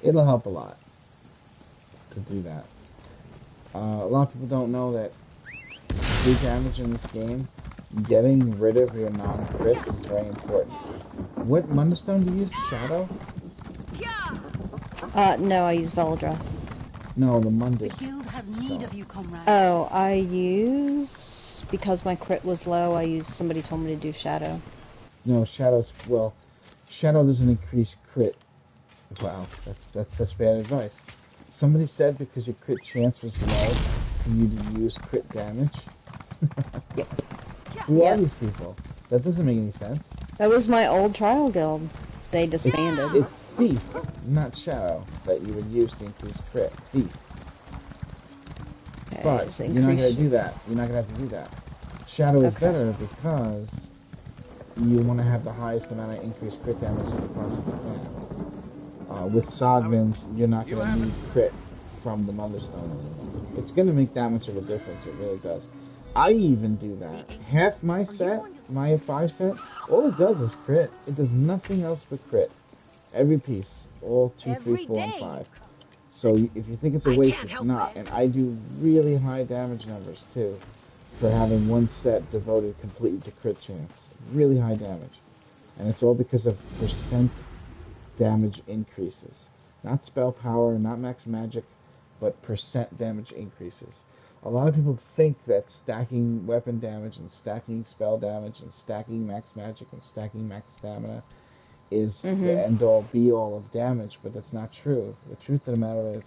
It'll help a lot to do that. A lot of people don't know that free damage in this game, getting rid of your non-crits is very important. What Mundstone do you use? Shadow? No, I use Veladreth. No, the The Mundus. guild has need of you, comrade. Oh, I use... Because my crit was low, I used... Somebody told me to do Shadow. No, Shadow's, well, Shadow doesn't increase crit. Wow, that's such bad advice. Somebody said because your crit chance was low for you to use crit damage. Yep. Who Yep. are these people? That doesn't make any sense. That was my old trial guild. They disbanded. It's Thief, not Shadow, that you would use to increase crit. Thief. Okay, But it's you're not going to increased- do that. You're not going to have to do that. Shadow is Okay. better because you want to have the highest amount of increased crit damage that you possibly can. With Sogvins, you're not going to need crit from the Motherstone anymore. It's going to make that much of a difference, it really does. I even do that. Half my set, my 5 set, all it does is crit. It does nothing else but crit. Every piece. All 2, 3, 4, and 5. So if you think it's a waste, it's not. And I do really high damage numbers, too, for having one set devoted completely to crit chance. Really high damage. And it's all because of percent damage increases. Not spell power, not max magic, but percent damage increases. A lot of people think that stacking weapon damage and stacking spell damage and stacking max magic and stacking max stamina is the end-all be-all of damage, but that's not true. The truth of the matter is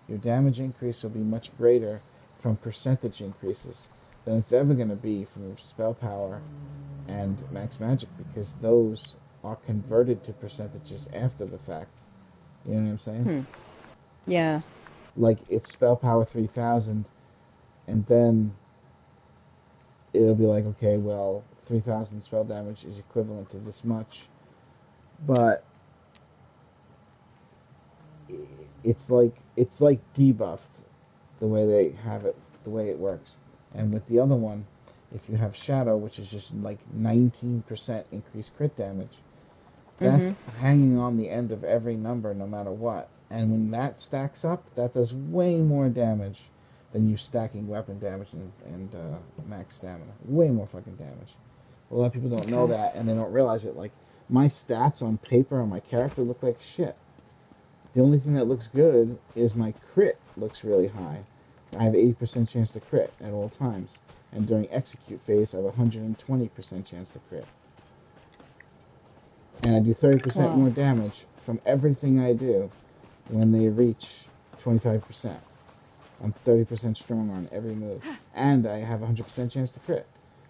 your damage increase will be much greater from percentage increases than it's ever going to be from your spell power and max magic, because those are converted to percentages after the fact. You know what I'm saying? Yeah. Like, it's spell power 3000, and then it'll be like, okay, well, 3000 spell damage is equivalent to this much, but it's like debuffed the way they have it, the way it works. And with the other one, if you have Shadow, which is just like 19% increased crit damage, that's hanging on the end of every number no matter what. And when that stacks up, that does way more damage than you stacking weapon damage and max stamina. Way more fucking damage. A lot of people don't know that, and they don't realize it. Like, my stats on paper on my character look like shit. The only thing that looks good is my crit looks really high. I have 80% chance to crit at all times. And during execute phase, I have 120% chance to crit. And I do 30% more damage from everything I do when they reach 25%. I'm 30% stronger on every move. And I have 100% chance to crit.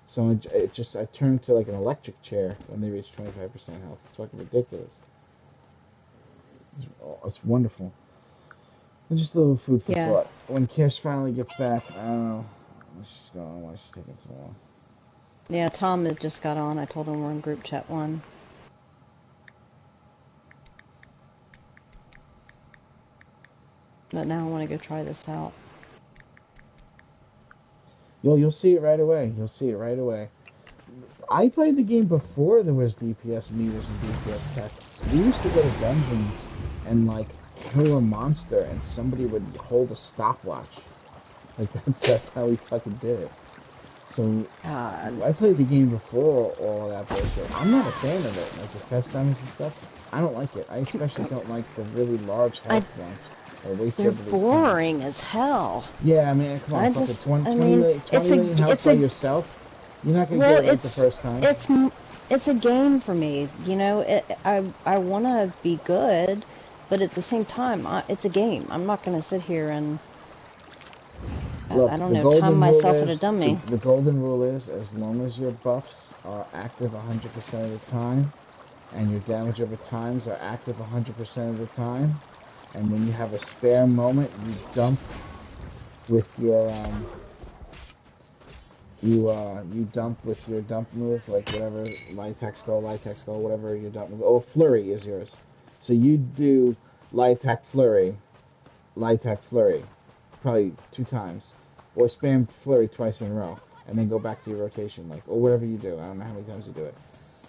So I turn to like an electric chair when they reach 25% health. It's fucking ridiculous. It's wonderful. And just a little food for thought. When Kish finally gets back, I don't know. She's going. Why she's taking so long? Yeah, Tom had just got on. I told him we're in group chat 1. But now I want to go try this out. You'll see it right away. You'll see it right away. I played the game before there was DPS meters and DPS tests. We used to go to dungeons and like kill a monster and somebody would hold a stopwatch. Like that's how we fucking did it. So I played the game before all of that bullshit. I'm not a fan of it, like the test dummies and stuff. I don't like it. I especially don't like the really large health ones. They're boring as hell. Yeah, I mean, come on, it's million health by yourself. You're not gonna get it right the first time. it's a game for me. You know, I want to be good, but at the same time, it's a game. I'm not going to sit here and I Look, don't the know, time golden rule myself at a is dummy. the golden rule is as long as your buffs are active 100% of the time, and your damage over times are active 100% of the time, and when you have a spare moment, you dump with your you dump with your dump move, like whatever light tech skull, whatever your dump move. Oh, flurry is yours. So you do light tech flurry, probably 2 times, or spam flurry twice in a row, and then go back to your rotation, like or whatever you do. I don't know how many times you do it,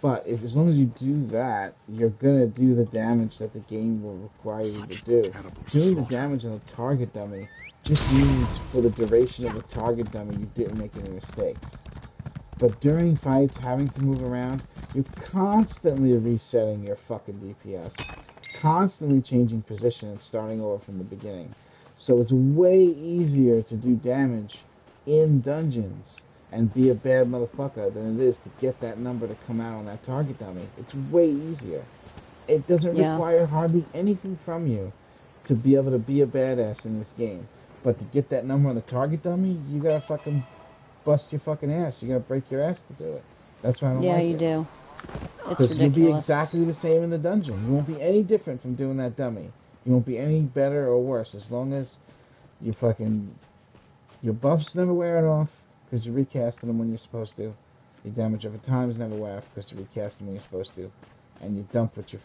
but if as long as you do that, you're gonna do the damage that the game will require you to do. Doing the damage on the target dummy just means for the duration of the target dummy you didn't make any mistakes. But during fights, having to move around, you're constantly resetting your fucking DPS, constantly changing position and starting over from the beginning. So it's way easier to do damage in dungeons and be a bad motherfucker than it is to get that number to come out on that target dummy. It's way easier. It doesn't Yeah. require hardly anything from you to be able to be a badass in this game. But to get that number on the target dummy, you gotta fucking bust your fucking ass. You gotta break your ass to do it. That's why I don't Yeah, like you it. do. It's Because you'll be ridiculous. exactly the same in the dungeon. You won't be any different from doing that dummy. You won't be any better or worse as long as you fucking your buffs never wearing off because you're recasting them when you're supposed to. Your damage over times never wear off because you're recasting when you're supposed to. And you dump with your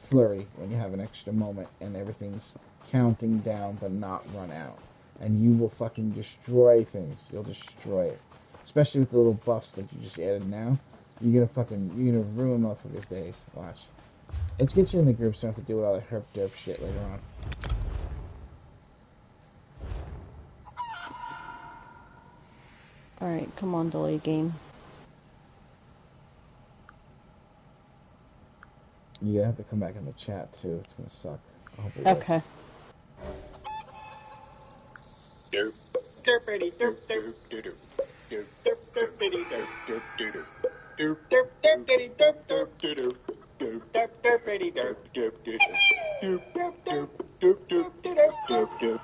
flurry when you have an extra moment and everything's counting down but not run out. And you will fucking destroy things. You'll destroy it. Especially with the little buffs that you just added now. You're gonna ruin motherfuckers' days. Watch. Let's get you in the group so you don't have to do all the herp derp shit later on. Alright, come on, delay game. You're gonna have to come back in the chat too. It's gonna suck. I hope it works. Okay. Derp. Derpity derp derp derp derp derp derpity derp derp derp derp derp derpity derp derp derp derp derp derpity derp derp derp derp derp derp derp derp derp derp derp.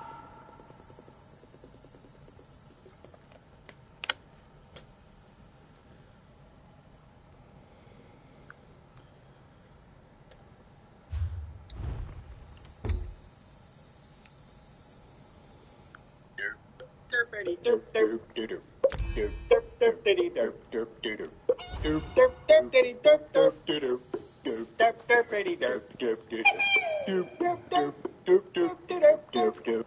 Derpity derp derp derp derp derp derpity derp derp derp derp derp derpity derp derp derp derp derp derpity derp derp derp derp derp derp derp derp derp derp.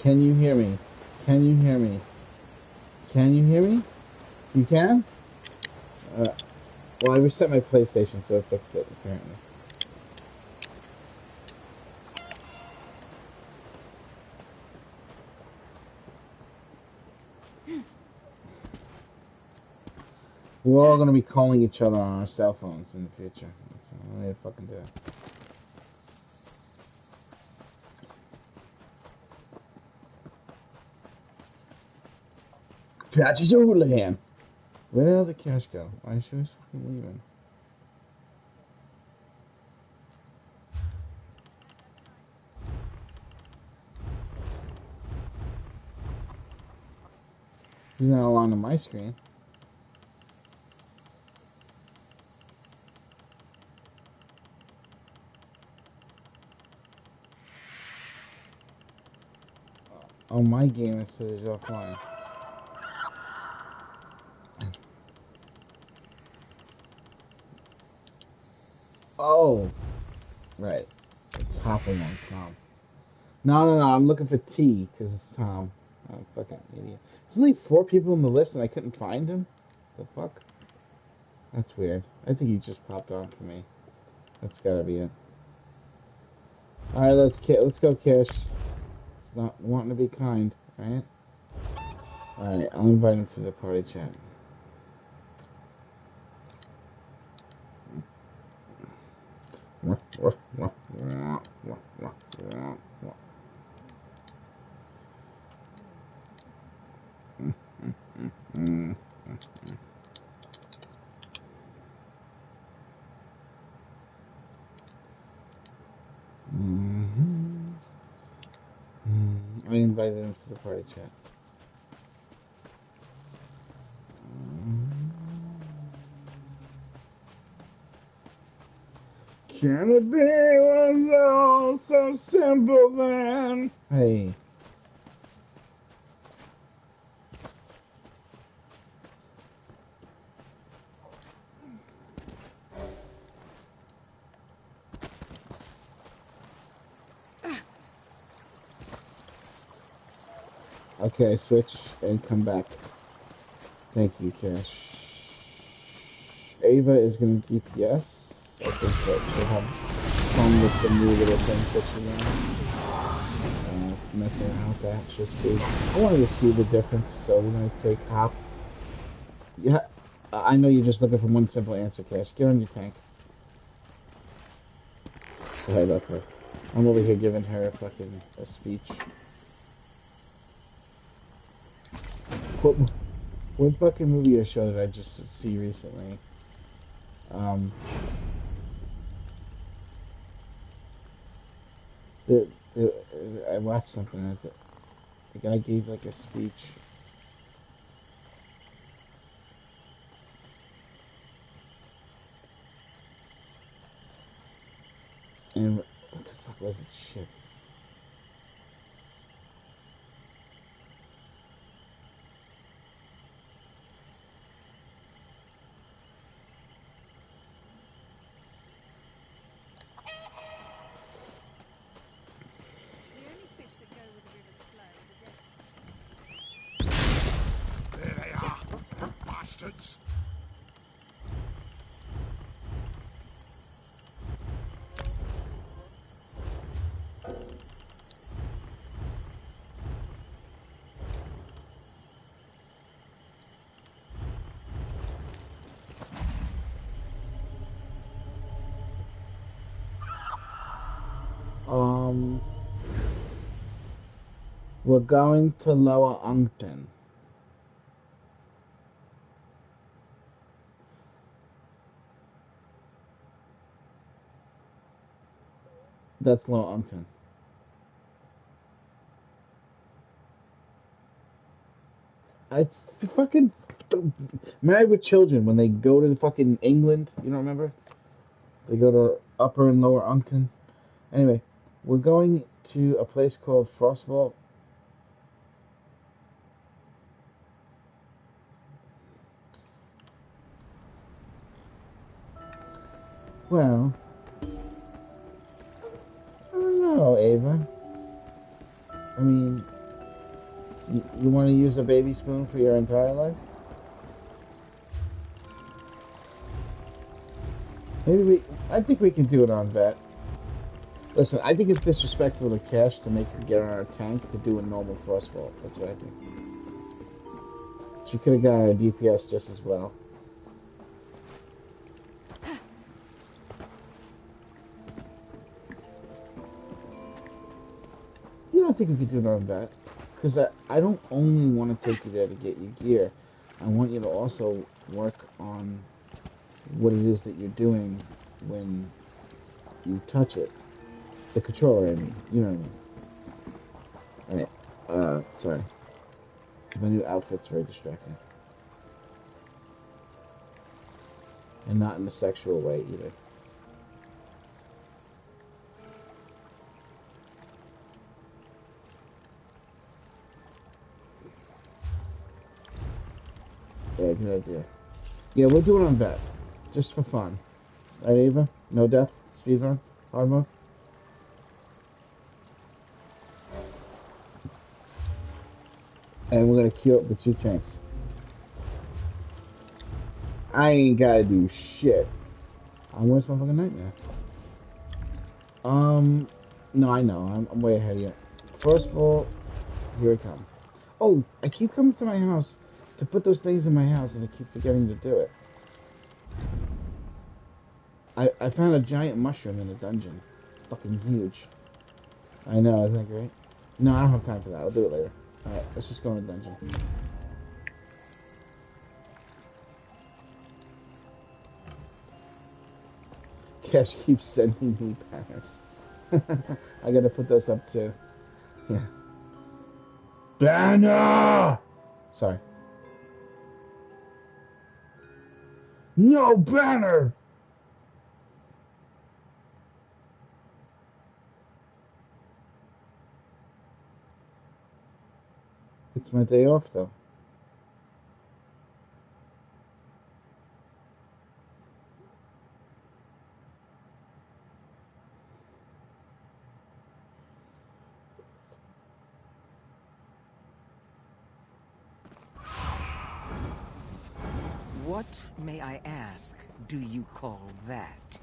Can you hear me? Can you hear me? Can you hear me? You can? Well, I reset my PlayStation, so it fixed it, apparently. We're all going to be calling each other on our cell phones in the future. That's all I need to fucking do. Patches Houlihan. Where the hell did Cash go? Why is she fucking leaving? He's not along on my screen. On my game it says he's offline. It's hopping on Tom. No, I'm looking for T, because it's Tom. Oh, fucking idiot. There's only 4 people on the list and I couldn't find him? The fuck? That's weird. I think he just popped on for me. That's gotta be it. Alright, let's go, Kish. He's not wanting to be kind, right? Alright, I'll invite him to the party chat. I invited him to the party chat. Can it be was all so simple then? Hey. Okay, switch and come back. Thank you, Cash. Ava is going to keep yes. I think that she'll have fun with the new little things that she learned. Messing around with that. She'll see. I wanted to see the difference, so we're going to take hop. Yeah, I know you're just looking for one simple answer, Cash. Get on your tank. Sorry about her. I'm over here giving her a speech. What fucking movie or show did I just see recently? I watched something that the guy gave like a speech. And what the fuck was it? Shit. We're going to Lower Uncton. That's Lower Uncton. It's fucking Married with Children when they go to fucking England. You don't remember? They go to Upper and Lower Uncton. Anyway, we're going to a place called Frostvault. Well, I don't know, Ava. I mean, you want to use a baby spoon for your entire life? I think we can do it on vet. Listen, I think it's disrespectful to Cash to make her get on our tank to do a normal Frostvault. That's what I think. She could have got a DPS just as well. I think we could do it on that, because I don't only want to take you there to get your gear. I want you to also work on what it is that you're doing when you touch it. The controller, I mean. You know what I mean. Alright, sorry. My new outfit's very distracting. And not in a sexual way, either. Yeah, good idea. Yeah, we'll do it on vet. Just for fun. Right, Ava? No death? Speedrun? Hard mode? And we're gonna queue up with 2 tanks. I ain't gotta do shit. Where's my fucking nightmare? No, I know. I'm way ahead of you. First of all, here I come. Oh, I keep coming to my house to put those things in my house, and I keep forgetting to do it. I found a giant mushroom in a dungeon. It's fucking huge. I know, isn't that great? No, I don't have time for that. I'll do it later. Alright, let's just go in the dungeon. Cash keeps sending me banners. I gotta put those up too. Yeah. Banner! Sorry. No banner! It's my day off though. What, may I ask, do you call that?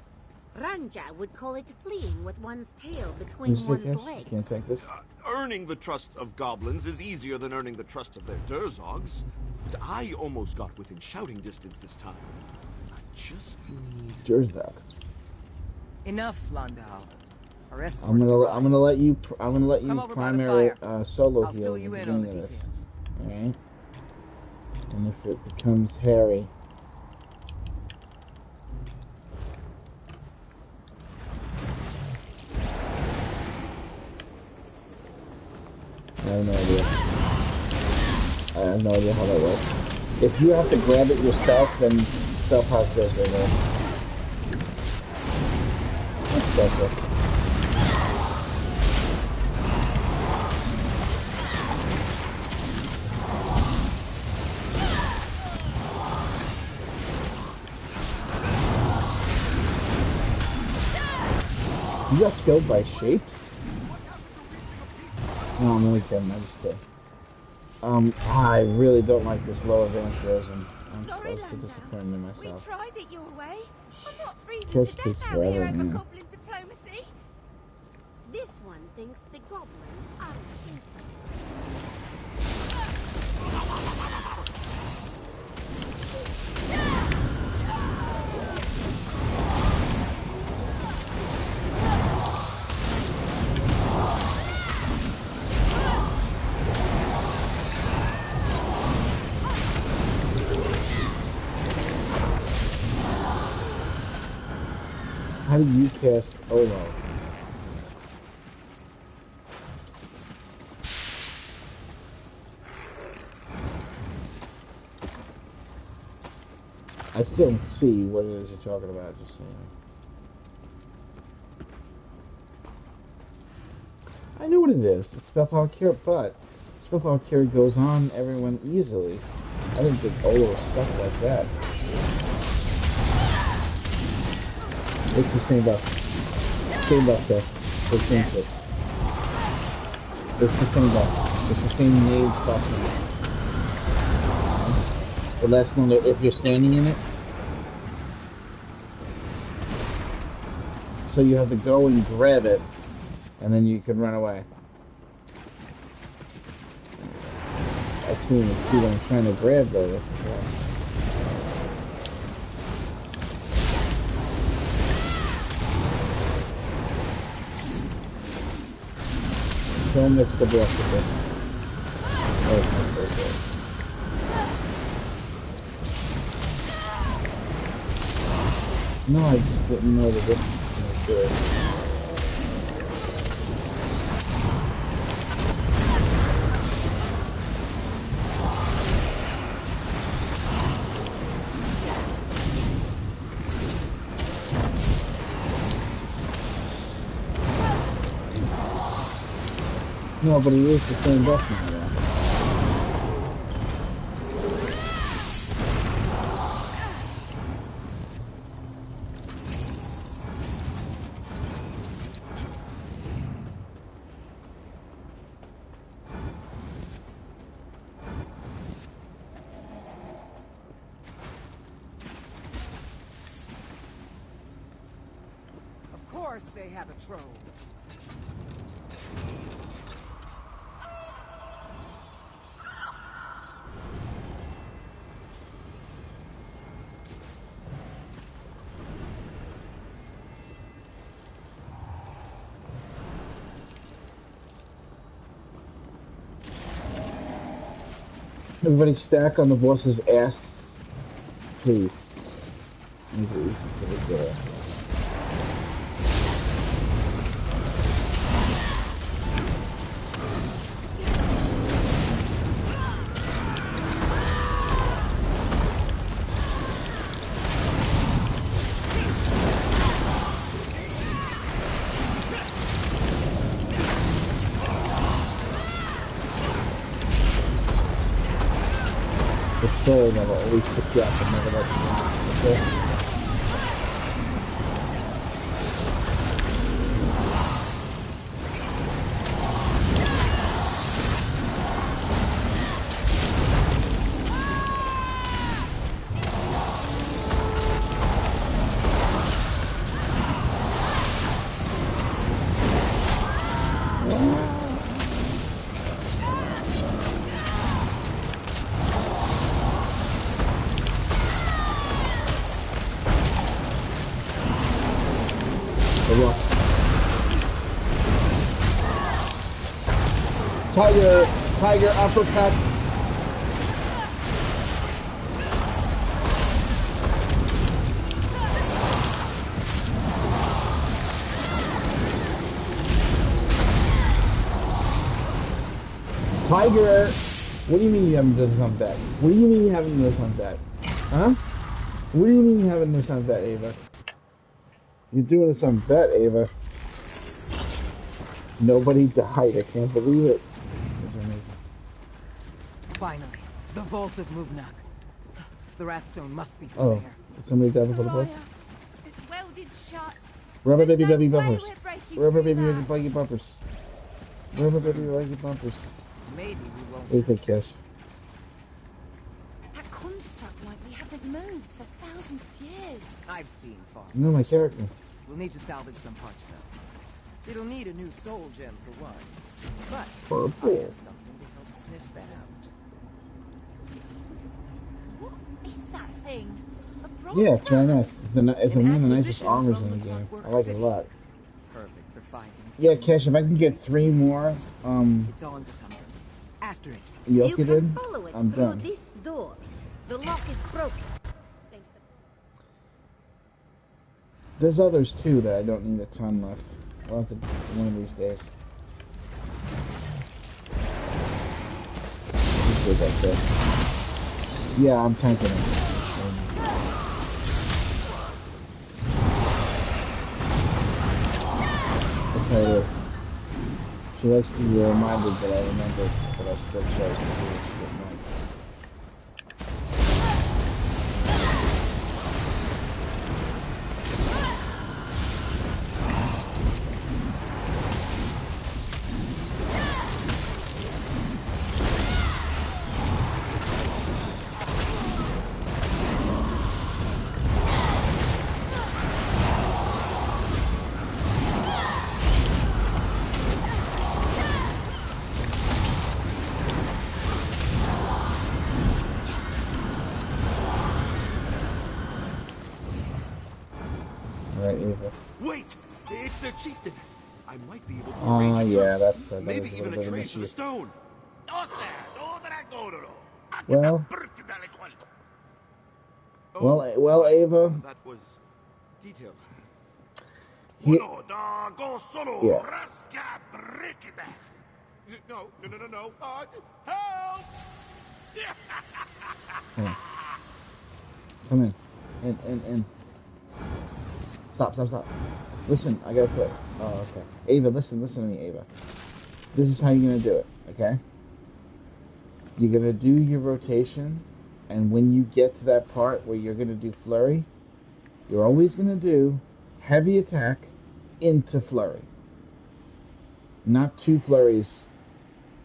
Ranja would call it fleeing with one's tail between one's legs. Can't take this. Earning the trust of goblins is easier than earning the trust of their Durzogs. I almost got within shouting distance this time. I just need... Durzogs. Enough, Landau. Our escort I'm is gonna let you Come over by the primary fire. solo I'll heal fill at you the in on beginning the of this. details. Alright? And if it becomes hairy, I have no idea. I have no idea how that works. If you have to grab it yourself, then self-house goes right there. That's special. You got killed by shapes? No, I'm only kidding. I'm just kidding. I really don't like this low evangelism. I'm Sorry, so Landau. disappointed in We myself. tried it your way. I'm not freezing Cash to takes death out forever, here over man. goblin diplomacy. This one thinks the goblins are cute. How do you cast Olo? I still don't see what it is you're talking about, just saying. I know what it is. It's Spellpower Cure, but Spellpower Cure goes on everyone easily. I didn't think Olo was stuff like that. It's the same buff. Same buff though. They changed it. It's the same buff. It's the same nade buff. It lasts longer if you're standing in it. So you have to go and grab it, and then you can run away. I can't even see what I'm trying to grab though. Don't mix the block with this. Oh, it's not so good. No, I just didn't know that this was good. No, but he is the same buff now, though. course they have a troll. Everybody stack on the boss's ass, please. Make it easy for the girl. Soul never always pick you up and never let you down, okay? Tiger uppercut. Tiger, what do you mean you haven't done this on that? What do you mean you haven't done this on that? Huh? What do you mean you haven't done this on that, Ava? You're doing this on bet, Ava. Nobody died. I can't believe it. It's amazing. Finally, the vault of Muvnak. The Wrathstone must be Oh, there. did somebody die before the play? It's welded shut. Rubber baby There's baby no way bumpers. we're breaking Rubber through baby that. baby bumpers. Rubber baby baby bumpers. Maybe we won't. What do you think, Cash? That construct likely hasn't moved for thousands of years. I've seen far. No, my character. We'll need to salvage some parts, though. It'll need a new soul gem for one. But Purple. I have something to help sniff that out. What is that thing? A brass Yeah, it's very bat? nice. It's one of the nicest acquisition armors from in the the game. Clockwork I like it a City. lot. Perfect for fighting. Yeah, Cash, if I can get 3 more, It's on to something. After it. You Yoki can did, follow it I'm through done. this door. The lock is broken. There's others too that I don't need a ton left. I'll have to one of these days. Good, that's it. Yeah, I'm tanking it. That's how it is. She likes to be reminded that I remember, but I still chose to do it. She didn't like. Right, Eva. Wait! It's the chieftain! I might be able to Oh, arrange a yeah, truce. that Maybe was a even little a bit of trade for an the issue. stone. Well, Oh, well, Ava. that was detailed. He, yeah. No. Help! Come in. In. Stop. Listen, I gotta quit. Oh, okay. Ava, listen to me, Ava. This is how you're gonna do it, okay? You're gonna do your rotation, and when you get to that part where you're gonna do flurry, you're always gonna do heavy attack into flurry. Not 2 flurries.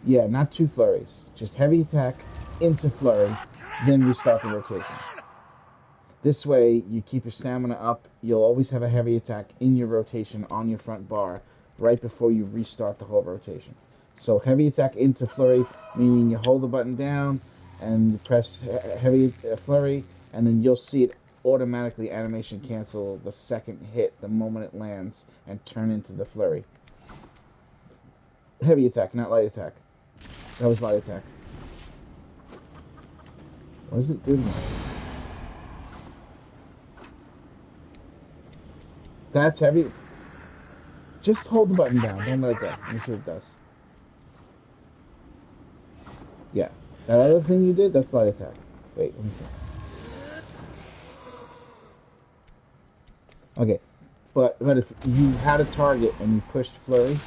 Yeah, not 2 flurries. Just heavy attack into flurry, then restart the rotation. This way, you keep your stamina up. You'll always have a heavy attack in your rotation on your front bar right before you restart the whole rotation. So heavy attack into flurry, meaning you hold the button down and you press heavy flurry, and then you'll see it automatically animation cancel the second hit the moment it lands and turn into the flurry. Heavy attack, not light attack. That was light attack. What does it do now? That's heavy. Just hold the button down. Don't let it go. Let me see what it does. Yeah. That other thing you did, that's light attack. Wait, let me see. Okay. But if you had a target and you pushed flurry,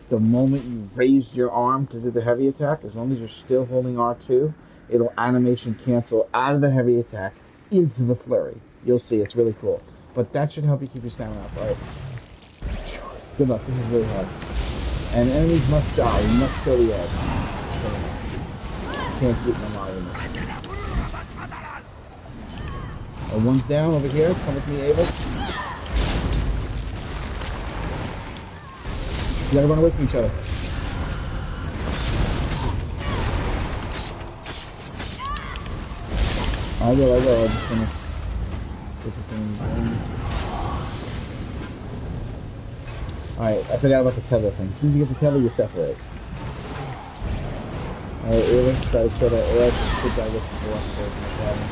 the moment you raised your arm to do the heavy attack, as long as you're still holding R2, it'll animation cancel out of the heavy attack into the flurry. You'll see, it's really cool. But that should help you keep your stamina up, alright? Good luck, this is really hard. And enemies must die, you must kill the edge. So, you can't keep them alive in this. One's down over here, come with me, Ava. You gotta run away from each other. I will, I'm just gonna get this thing going. Alright, I forgot about the tether thing. As soon as you get the tether, you separate. Alright, Ava, try to kill that edge. Good guy with the boss, so it's no problem.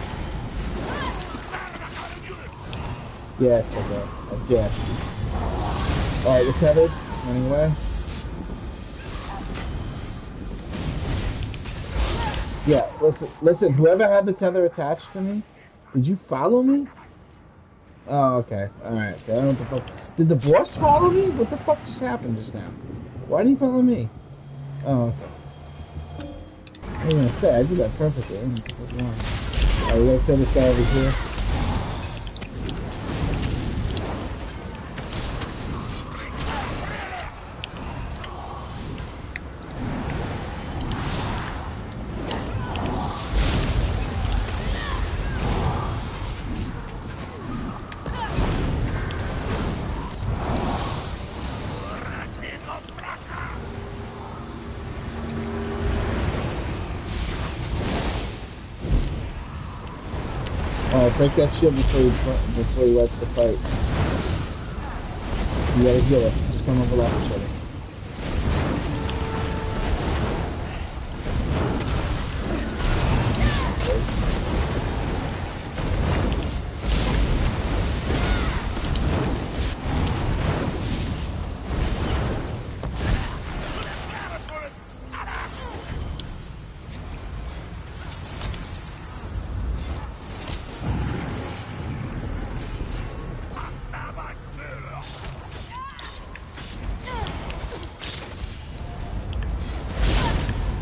Yeah, it's like a dash. Alright, you're tethered. Running away. Yeah, listen, whoever had the tether attached to me, did you follow me? Oh, okay. Alright, okay. I don't know what the fuck. Did the boss follow me? What the fuck just happened just now? Why did he follow me? Oh, okay. I was gonna say, I did that perfectly. I don't know what the fuck's wrong. Alright, we gotta kill this guy over here. Break that shield before he lets the fight. You gotta heal us. Just don't overlap each other.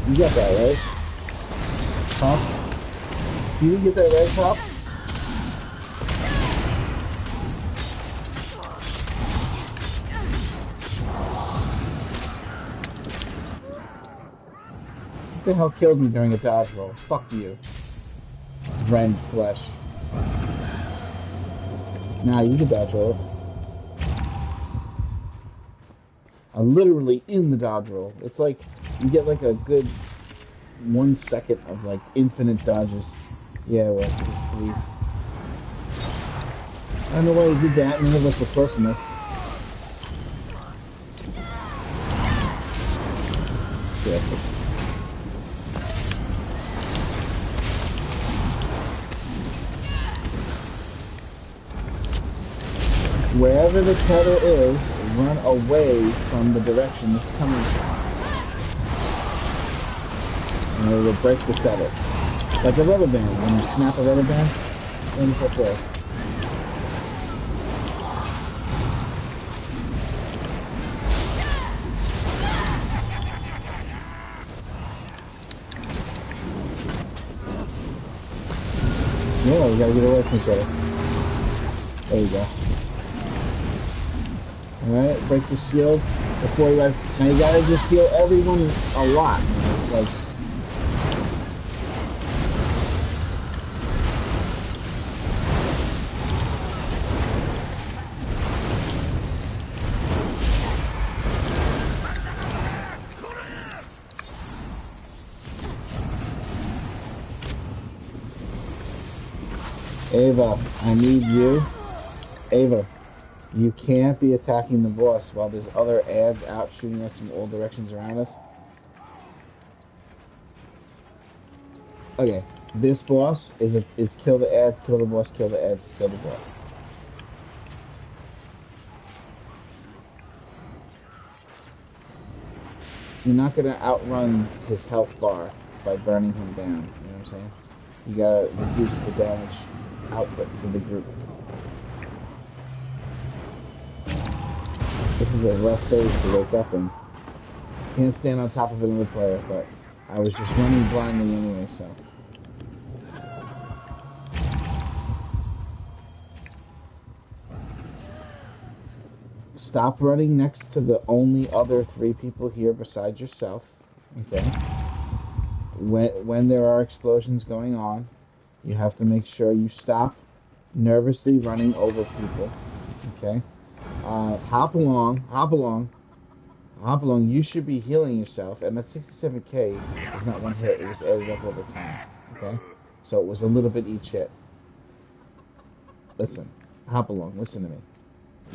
You got that, right? Huh? You didn't get that right, Pop? What the hell killed me during a dodge roll? Fuck you. Rend flesh. Nah, you can dodge roll. I'm literally in the dodge roll. It's like you get like a good 1 second of like infinite dodges. Yeah, it was 3. I don't know why you did that. None of us were close enough. Yeah. Wherever the tether is, run away from the direction it's coming from. And it will break the tether. Like a rubber band. When you snap a rubber band, then you push away. Yeah, we gotta get away from each other. There you go. Alright, break the shield before you guys. Now you gotta just heal everyone a lot. Like, Ava, I need you. Ava, you can't be attacking the boss while there's other ads out shooting us from all directions around us. Okay, this boss is kill the ads, kill the boss, kill the ads, kill the boss. You're not gonna outrun his health bar by burning him down. You know what I'm saying? You gotta reduce the damage output to the group. This is a rough phase to wake up in. Can't stand on top of another player, but I was just running blindly anyway, so. Stop running next to the only other 3 people here besides yourself, okay? When there are explosions going on, you have to make sure you stop nervously running over people, okay? Hop along. You should be healing yourself, and that 67k is not one hit, it was added up over time, okay? So it was a little bit each hit. Listen, hop along, listen to me.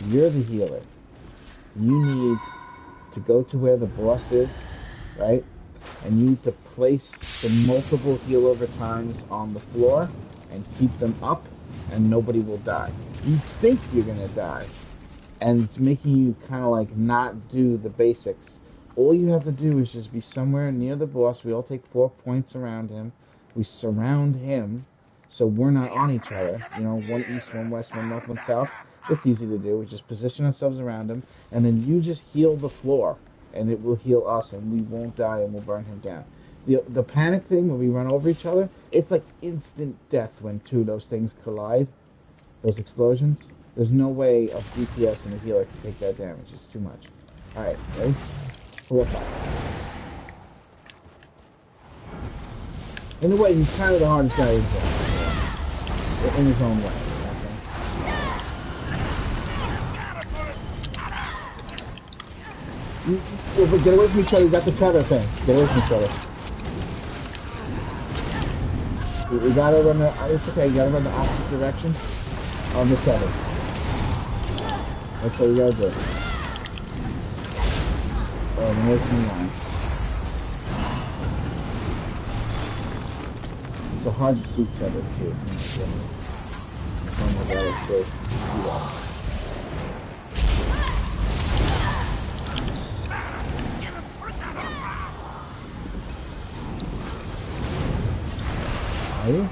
You're the healer. You need to go to where the boss is, right? And you need to place the multiple heal over times on the floor and keep them up, and nobody will die. You think you're gonna die, and it's making you kind of like not do the basics. All you have to do is just be somewhere near the boss. We all take 4 points around him. We surround him, so we're not on each other. You know, 1 east, 1 west, 1 north, 1 south. It's easy to do. We just position ourselves around him, and then you just heal the floor, and it will heal us, and we won't die, and we'll burn him down. The panic thing, when we run over each other, it's like instant death when 2 of those things collide, those explosions. There's no way a DPS and a healer can take that damage. It's too much. Alright, ready? 4 or 5. In a way, he's kind of the hardest guy in his own way. Get away from each other, you got the tether thing. Get away from each other. We gotta run the, it's okay, you gotta run the opposite direction on the tether. That's what you gotta do. The working line. It's so hard to see each other too. It's not good. Ready?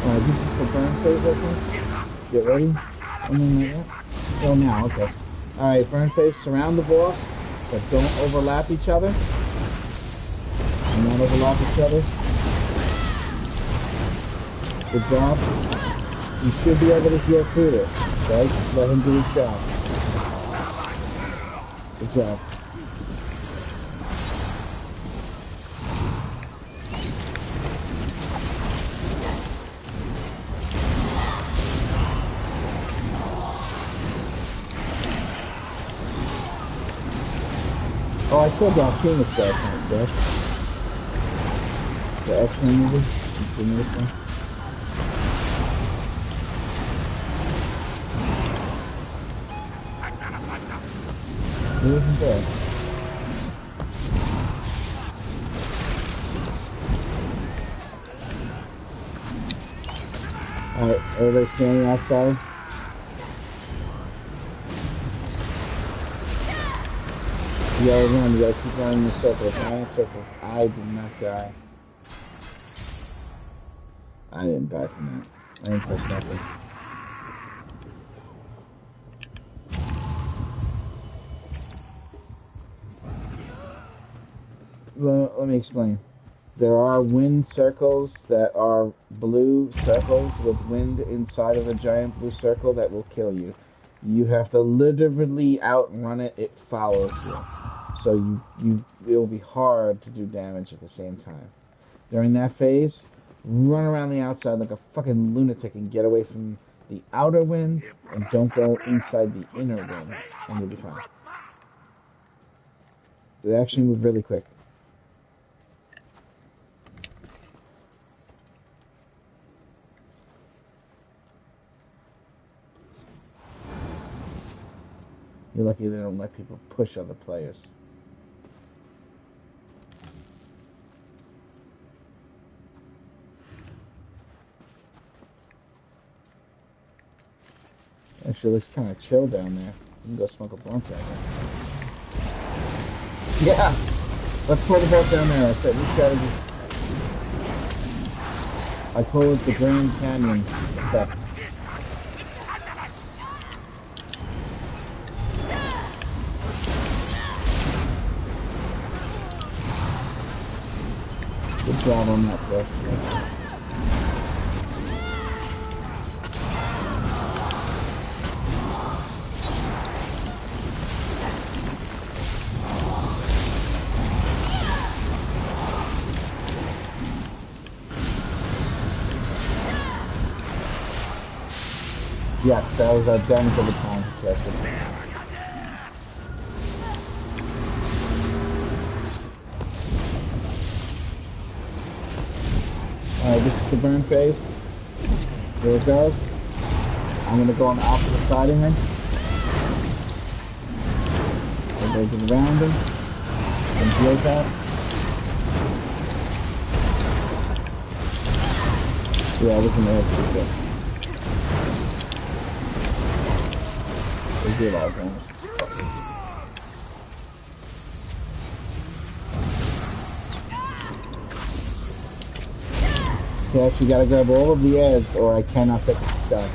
Alright, this is the burn phase, I think. Get ready. Something like that. Oh, now, okay. Alright, burn phase, surround the boss, but don't overlap each other. Do not overlap each other. Good job. You should be able to heal through this, okay? Just let him do his job. Good job. Oh, I still got Phoenix guys on it, the X-Men movie, the newest one. Who isn't there? Alright, everybody standing outside. You gotta run, you gotta keep running in circles, I did not die. I didn't die from that. I didn't touch nothing. Let me explain. There are wind circles that are blue circles with wind inside of a giant blue circle that will kill you. You have to literally outrun it, it follows you. So it'll be hard to do damage at the same time. During that phase, run around the outside like a fucking lunatic and get away from the outer wind and don't go inside the inner wind and you'll be fine. They actually move really quick. You're lucky they don't let people push other players. Actually, looks kind of chill down there. You can go smoke a blunt right now. Yeah! Let's pull the boat down there. I said, this gotta be... I call it the Grand Canyon effect. Good job on that, bro. Yes, that was identical to time objective. Alright, this is the burn phase. Here it goes. I'm gonna go on the opposite side of him. Everybody's around him. And heals out. Yeah, we can add to it. They do a lot of damage. Okay, actually gotta grab all of the ads or I cannot fix the stuff.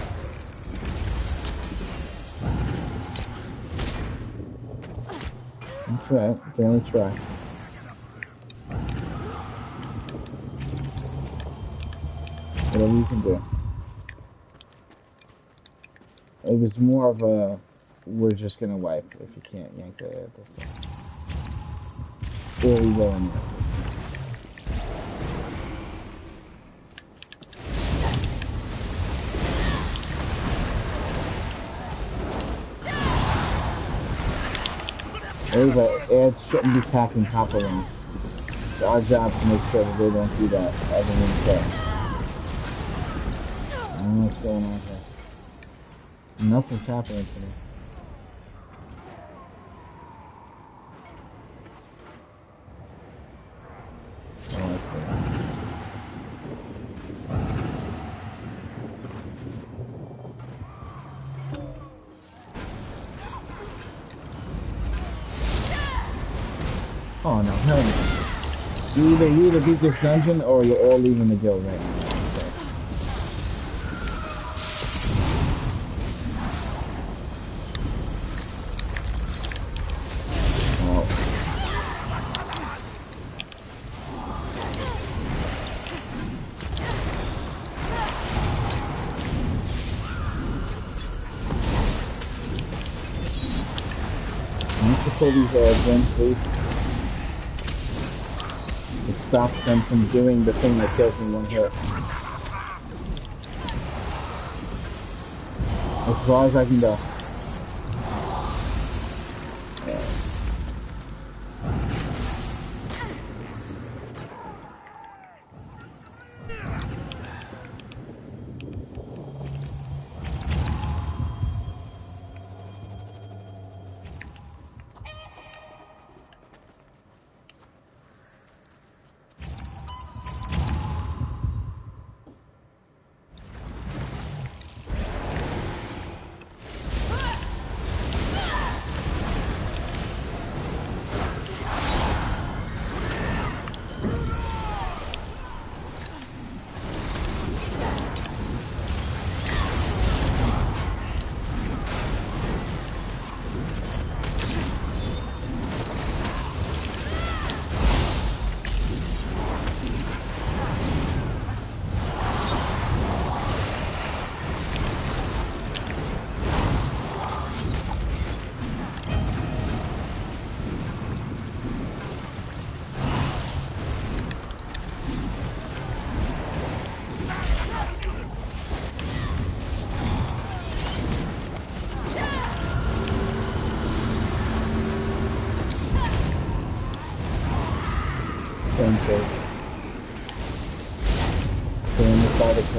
That's right, can only try. Whatever you can do. It was more of a, we're just gonna wipe if you can't yank the ad, that's it. Or we go in there. Ads shouldn't be attacking copper rings. It's our job to make sure that they don't do that other than check. I don't know what's going on here. Nothing's happening to me. Oh, I see. Oh no, hell no. You either beat this dungeon or you're all leaving the guild right now. Okay. Oh. I need to pull these ads in, please. It stops them from doing the thing that kills me one hit. As far as I can go.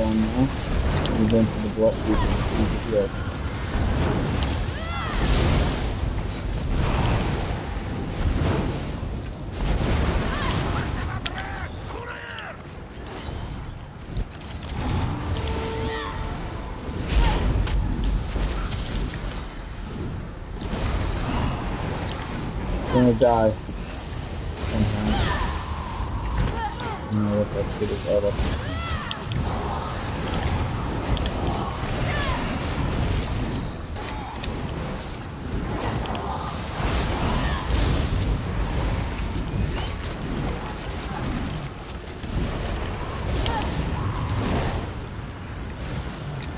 Now, move into the boss season. Yes. Gonna die. Somehow. I don't know what that shit is. Oh, that's...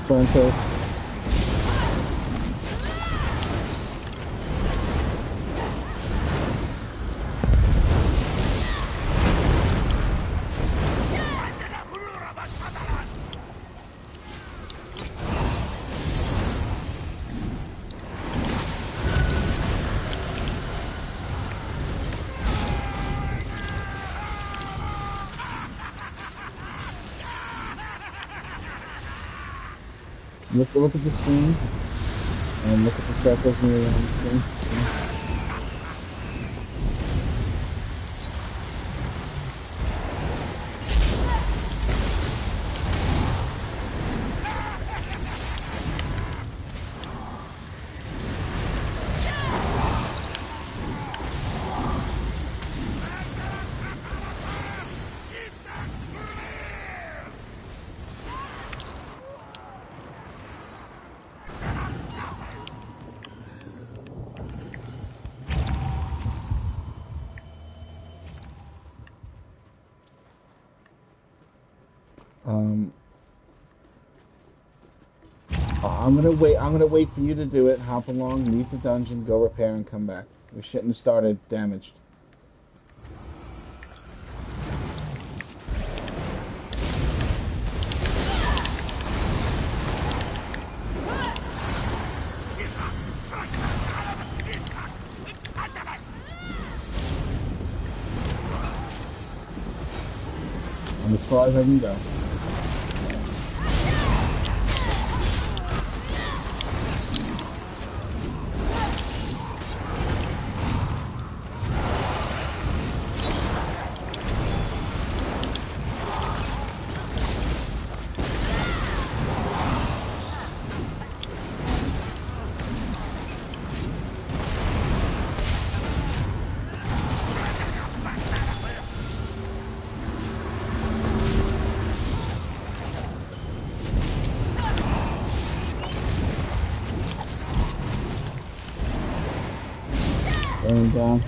Frontal. Look at the screen, and look at the circles near on the screen. I'm gonna wait for you to do it. Hop along, leave the dungeon, go repair, and come back. We shouldn't have started damaged. I'm as far as I can go. Going down.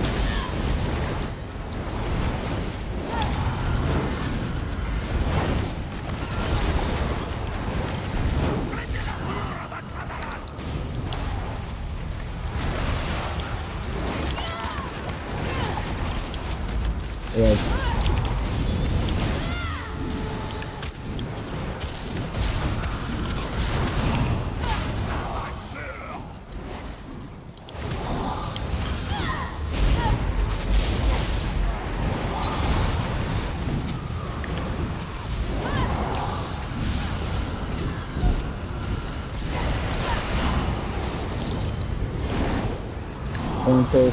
Yes. Okay.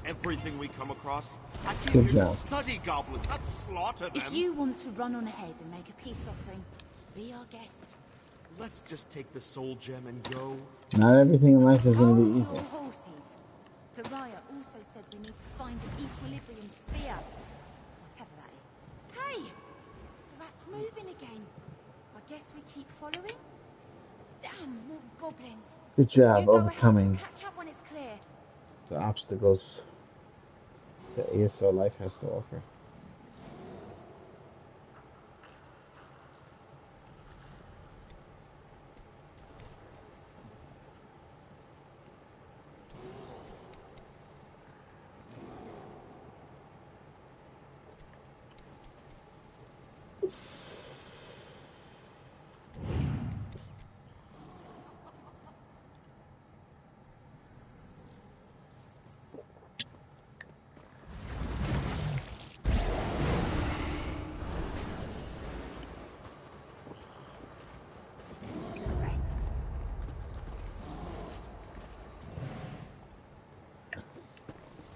Everything we come across, I came Good here job. to study goblins, not slaughter them. If you want to run on ahead and make a peace offering, be our guest. Let's just take the soul gem and go. Not everything in life is going to be Hold easy. your horses. The riot moving again. I guess we keep following. Damn, more goblins. Good job You go ahead. overcoming Catch up when it's clear. the obstacles that ASO life has to offer.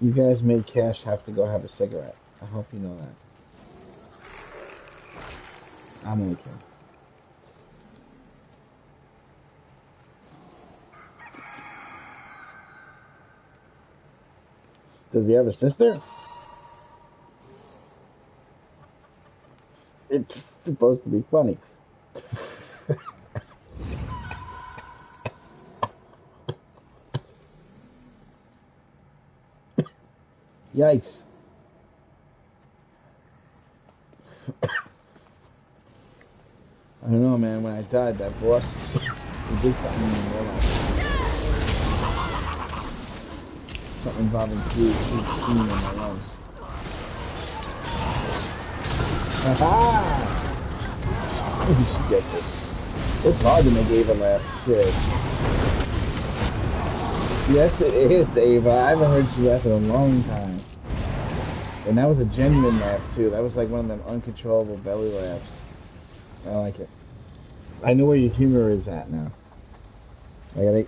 You guys made Cash have to go have a cigarette. I hope you know that. I'm only kidding. Does he have a sister? It's supposed to be funny. Yikes. I don't know, man. When I died, that boss, he did something in real life. Something involving food steam in my lungs. Aha! You should get this. It's hard to make Ava laugh. Shit. Yes, it is, Ava. I haven't heard you laugh in a long time. And that was a genuine laugh, too. That was like one of them uncontrollable belly laughs. I like it. I know where your humor is at now. I gotta...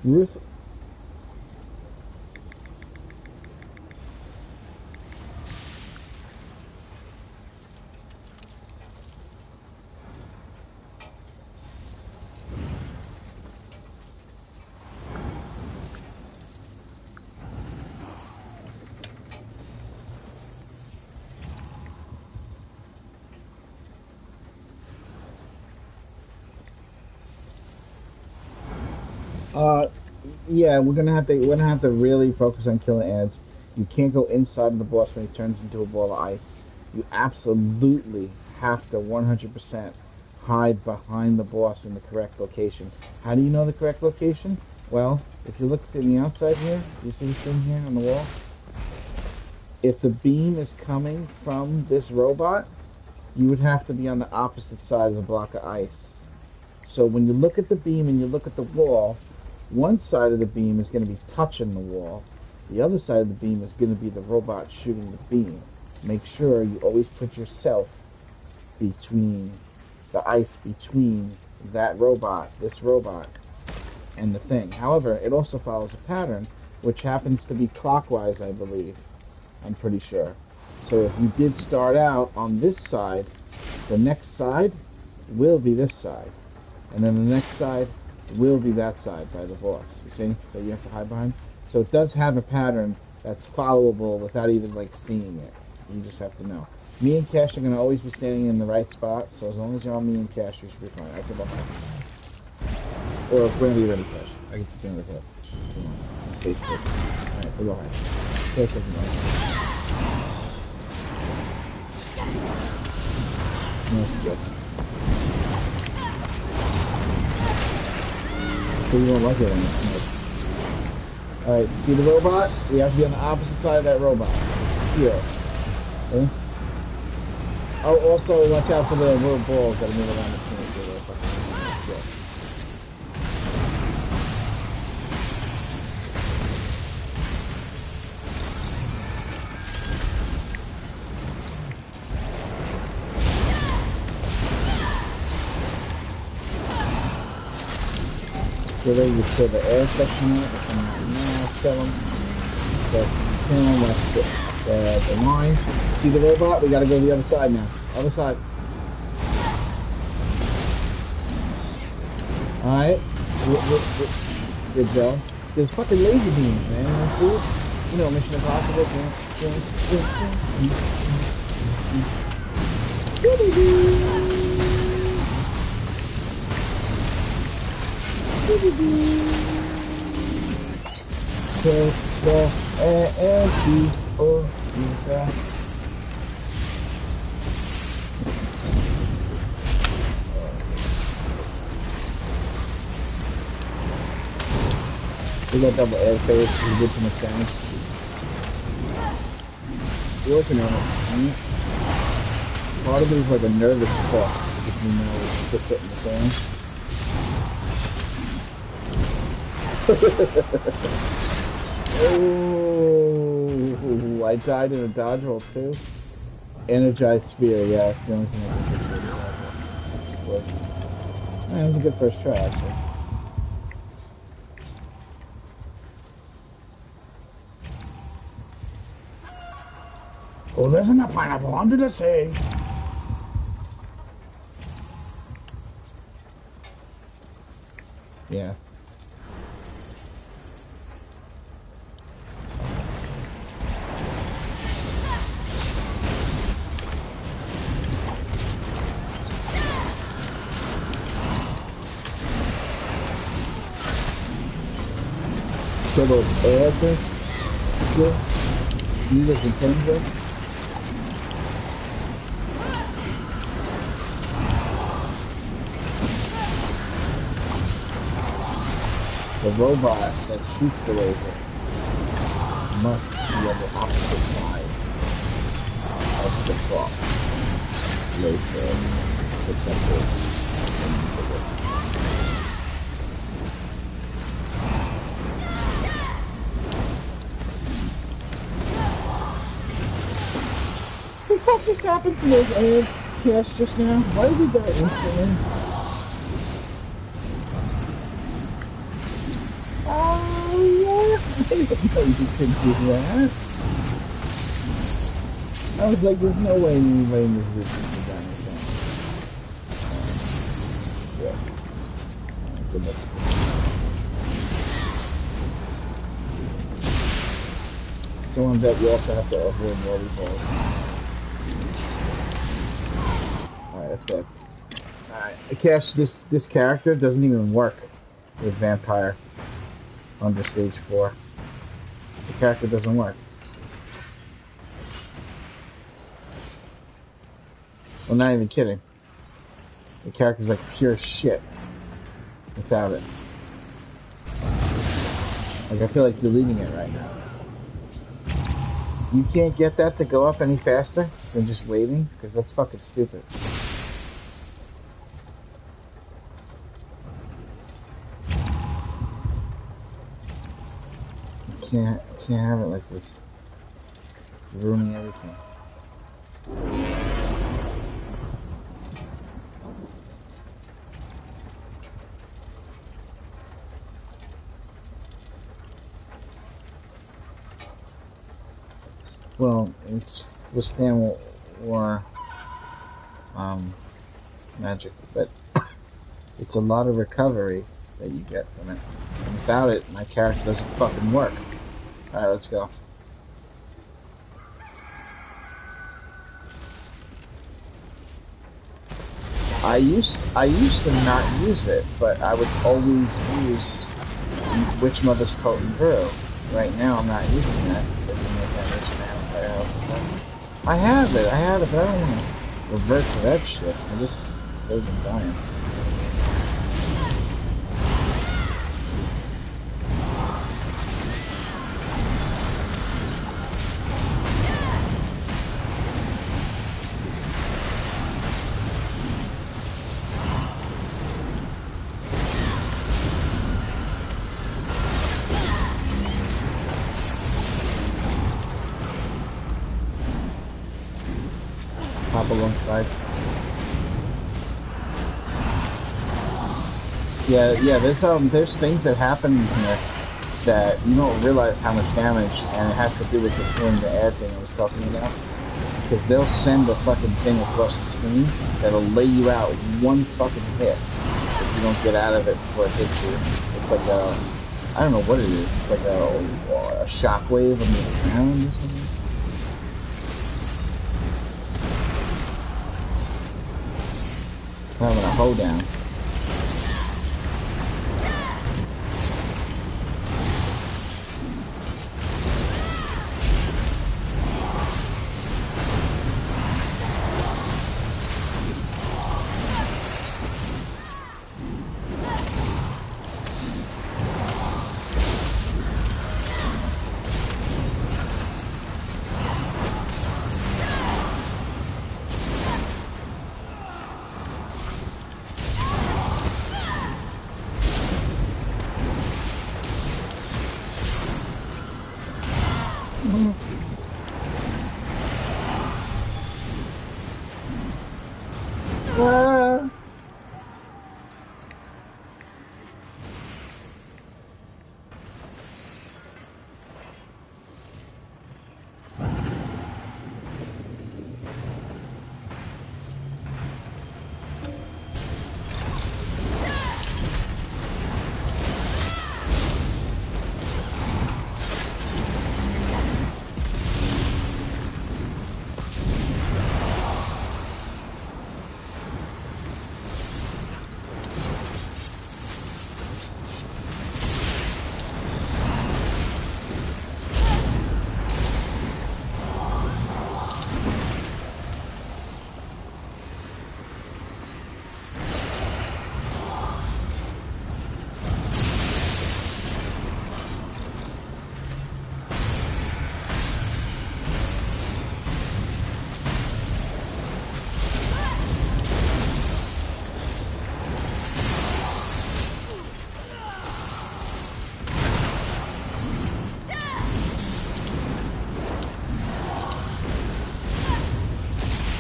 Ruth... Yeah, we're gonna have to really focus on killing ants. You can't go inside of the boss when he turns into a ball of ice. You absolutely have to 100% hide behind the boss in the correct location. How do you know the correct location? Well, if you look to the outside here, you see this thing here on the wall? If the beam is coming from this robot, you would have to be on the opposite side of the block of ice. So when you look at the beam and you look at the wall, one side of the beam is going to be touching the wall. The other side of the beam is going to be the robot shooting the beam. Make sure you always put yourself between the ice, between that robot, this robot, and the thing. However, it also follows a pattern, which happens to be clockwise, I believe. I'm pretty sure. So if you did start out on this side, the next side will be this side. And then the next side will be that side by the boss. You see? That you have to hide behind. So it does have a pattern that's followable without even like seeing it. You just have to know. Me and Cash are gonna always be standing in the right spot, so as long as you're on me and Cash, you should be fine. I can behind. Or whenever you're ready, Cash. I can keep doing with it. Come on. Space put. Alright, go ahead. Space put. No, it's good. So you won't like it when it's smoke. Alright, see the robot? We have to be on the opposite side of that robot. Here. Okay? Oh, also watch out for the little balls that move around the snake. So there you kill the air section out, which I'm not now, kill them. Kill them, that's the line. See the robot? We gotta go to the other side now. Other side. Alright. Good job. There's fucking laser beams, man. You see it? You know, Mission Impossible. We got double air phase, we did some damage. Working on it. Part of it is like a nervous fuck, because we know it puts it in the fan. Oh, I died in a dodge roll too. Energized sphere, yeah, that's the only thing I can picture. That was a good first try, actually. Oh, there's a pineapple under the sea. Yeah. So those air things, you guys can change them. The robot that shoots the laser must be on the opposite side of the cross. Laser detector. What the fuck just happened to those ants? Yes, just now. Why did we die instantly? I didn't know you could do that. I was like, there's no way anybody in this business could die like that. Yeah. Good luck. Someone bet you also have to avoid water balls. Alright, that's bad. Alright, Cash, this character doesn't even work with Vampire under stage 4. The character doesn't work. Well, not even kidding. The character's like pure shit without it. Like, I feel like deleting it right now. You can't get that to go up any faster than just waiting? Because that's fucking stupid. Can't have it like this. It's ruining everything. Well, it's withstand war magic, but it's a lot of recovery that you get from it. And without it, my character doesn't fucking work. Alright, let's go. I used to not use it, but I would always use Witch Mother's Potent Brew. Right now I'm not using that because I can make that rich now. I have it, but I don't want to revert to that shit. I just big and dying. Alongside. Yeah, there's things that happen here that you don't realize how much damage, and it has to do with the pulling the air thing I was talking about. Because they'll send a fucking thing across the screen that'll lay you out with one fucking hit. you don't get out of it before it hits you. It's like a, I don't know what it is. It's like a shockwave on the ground or something. Having a hoedown.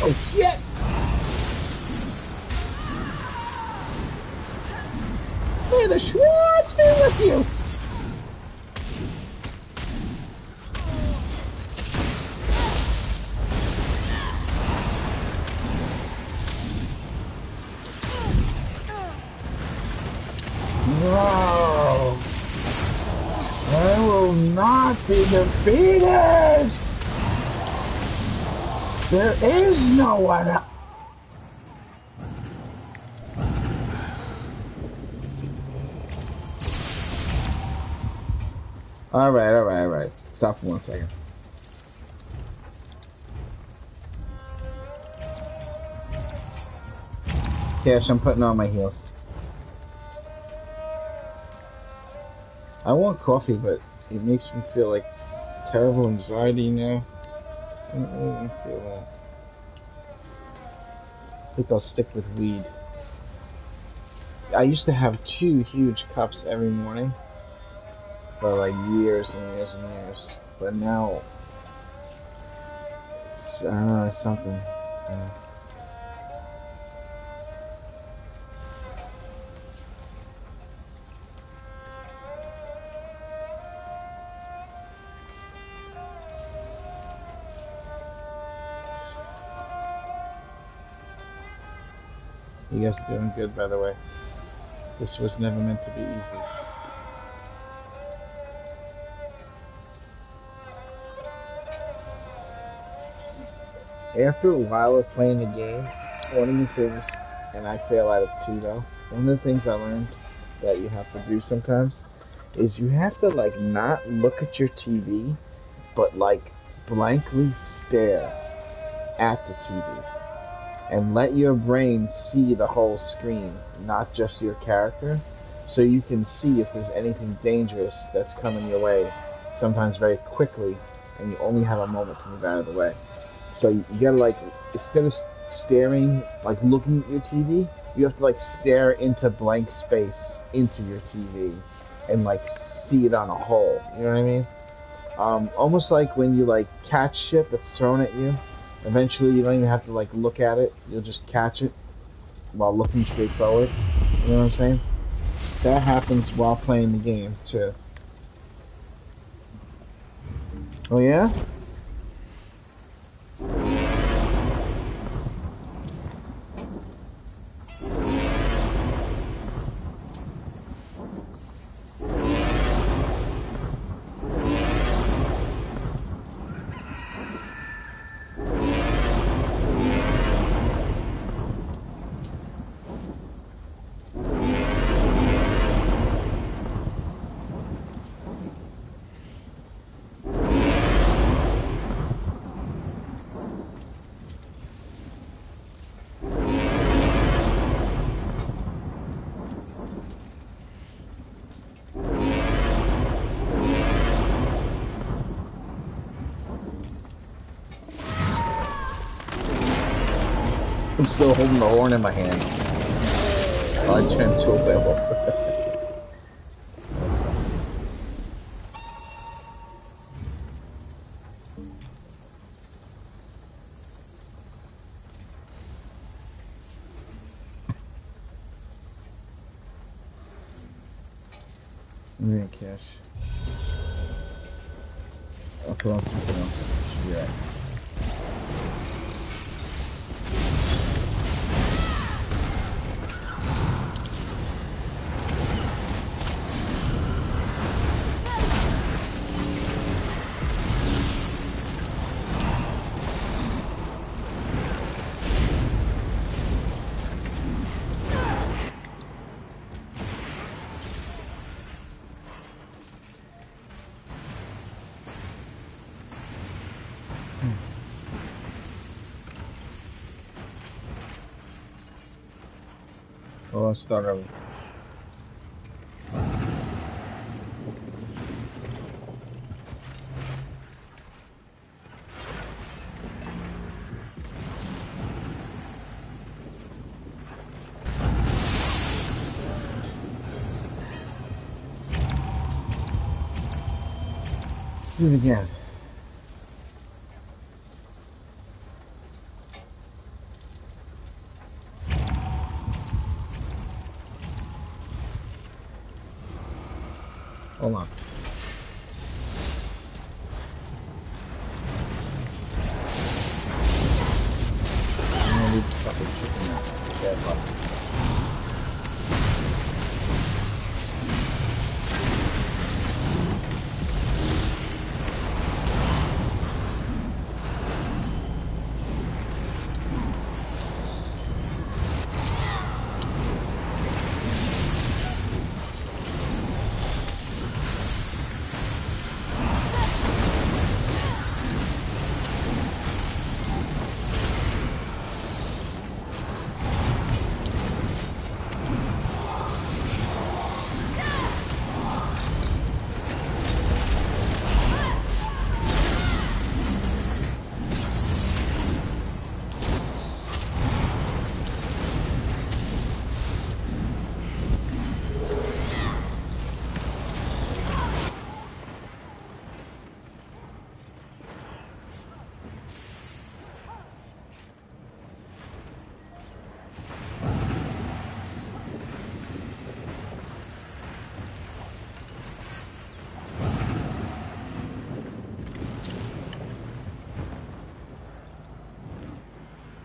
Oh shit! May the Schwartz be with you! No! I will not be defeated! There is no one else. Alright. Stop for 1 second. Cash, I'm putting on my heels. I want coffee, but it makes me feel like terrible anxiety now. I don't really want to feel that. I think I'll stick with weed. I used to have 2 huge cups every morning for like years and years and years. But now, I don't know, it's something. Yeah. You guys are doing good, by the way. This was never meant to be easy. After a while of playing the game, one of the things, and I fail at it too though, one of the things I learned that you have to do sometimes is you have to like not look at your TV, but like blankly stare at the TV. And let your brain see the whole screen, not just your character, so you can see if there's anything dangerous that's coming your way, sometimes very quickly, and you only have a moment to move out of the way. So you gotta like, instead of staring, like looking at your TV, you have to like stare into blank space into your TV, and like see it on a whole, you know what I mean? Almost like when you like catch shit that's thrown at you. Eventually, you don't even have to like look at it. You'll just catch it while looking straight forward. You know what I'm saying? That happens while playing the game too. Oh yeah? I'm still holding the horn in my hand. While I turn to a werewolf. That's funny. I'm gonna cash. I'll put on something else. Should be right. Oh, I'll start early. Do it again. Hold on. I'm gonna leave the fucking chicken now. Yeah, fuck.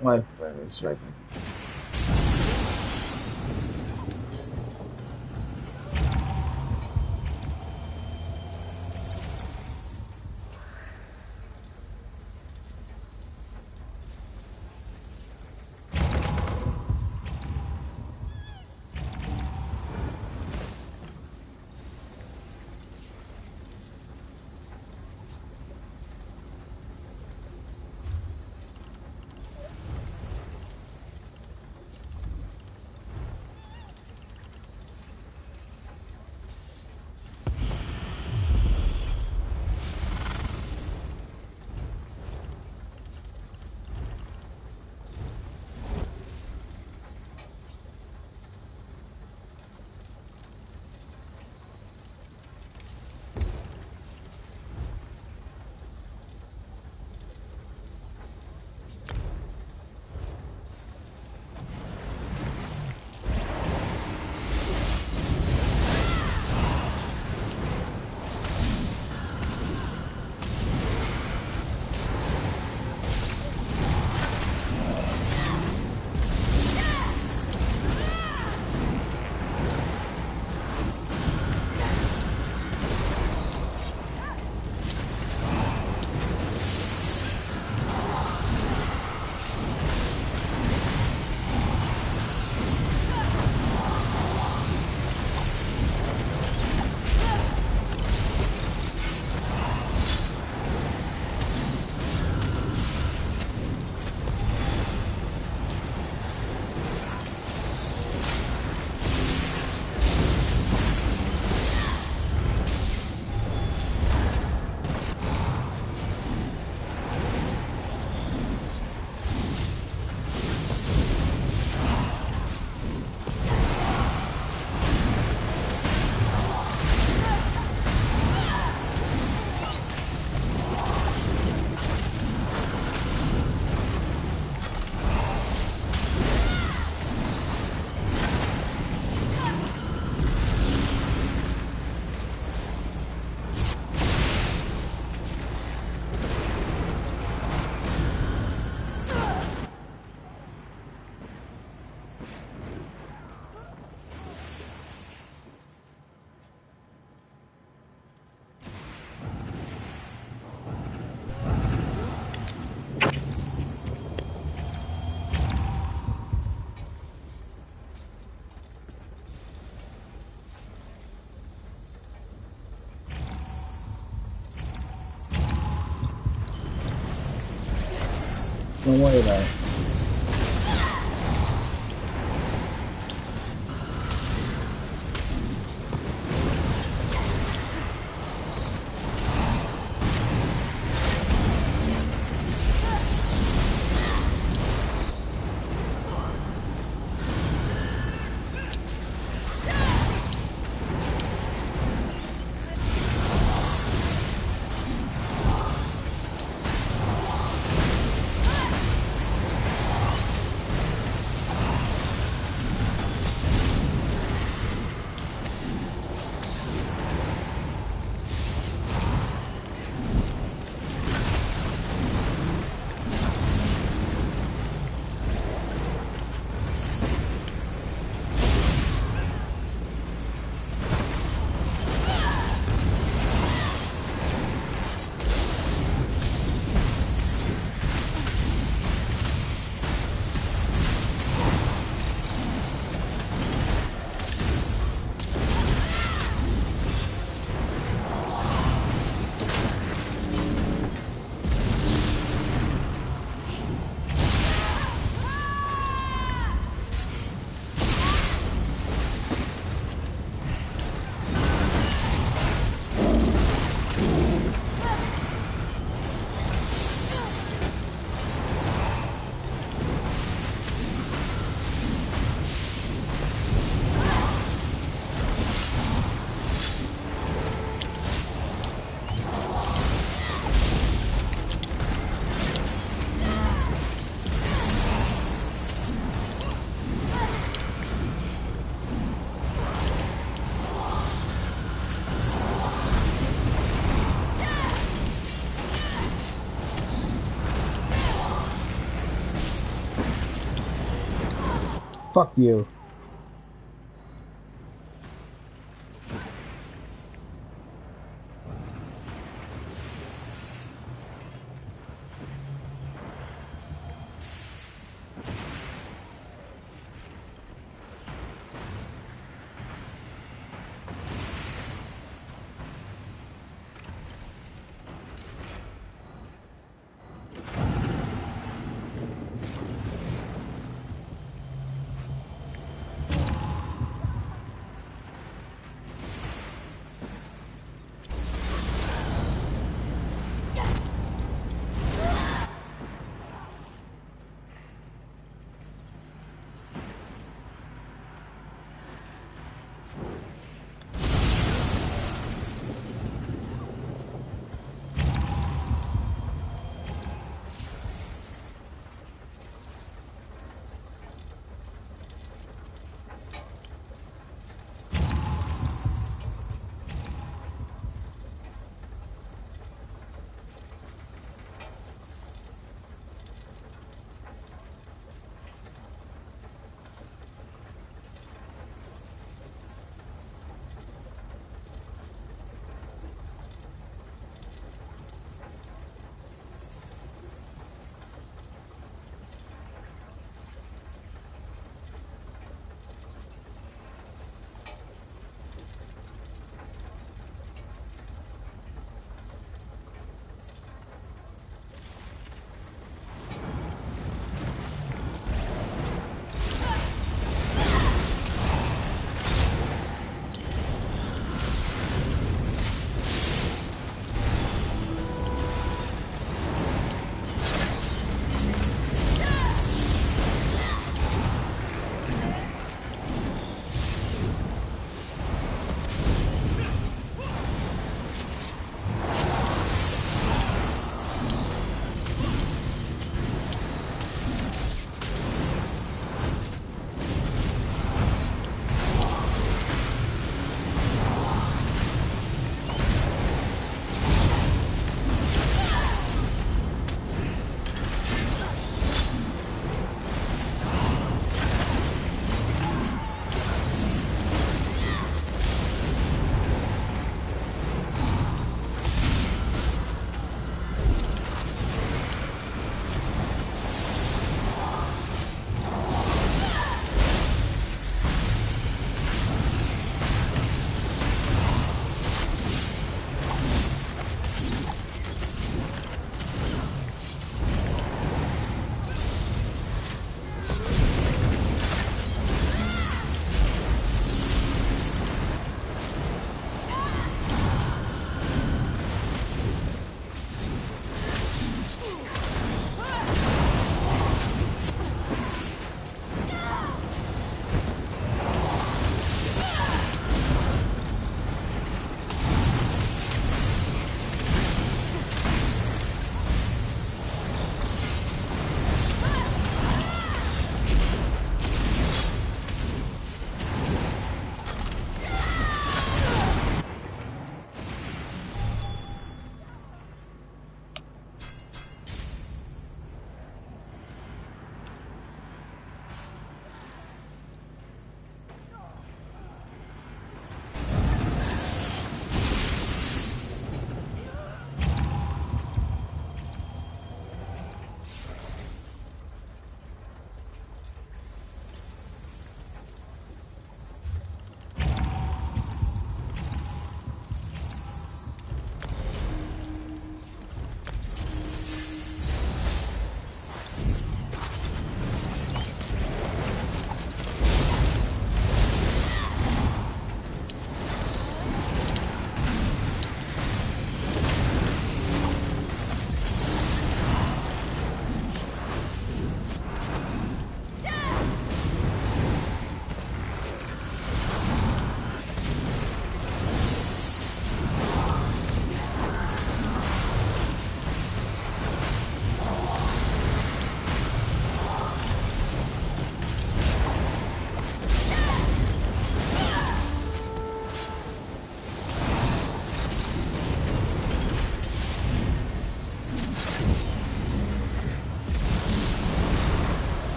My friend is right. Don't worry about it. Fuck you.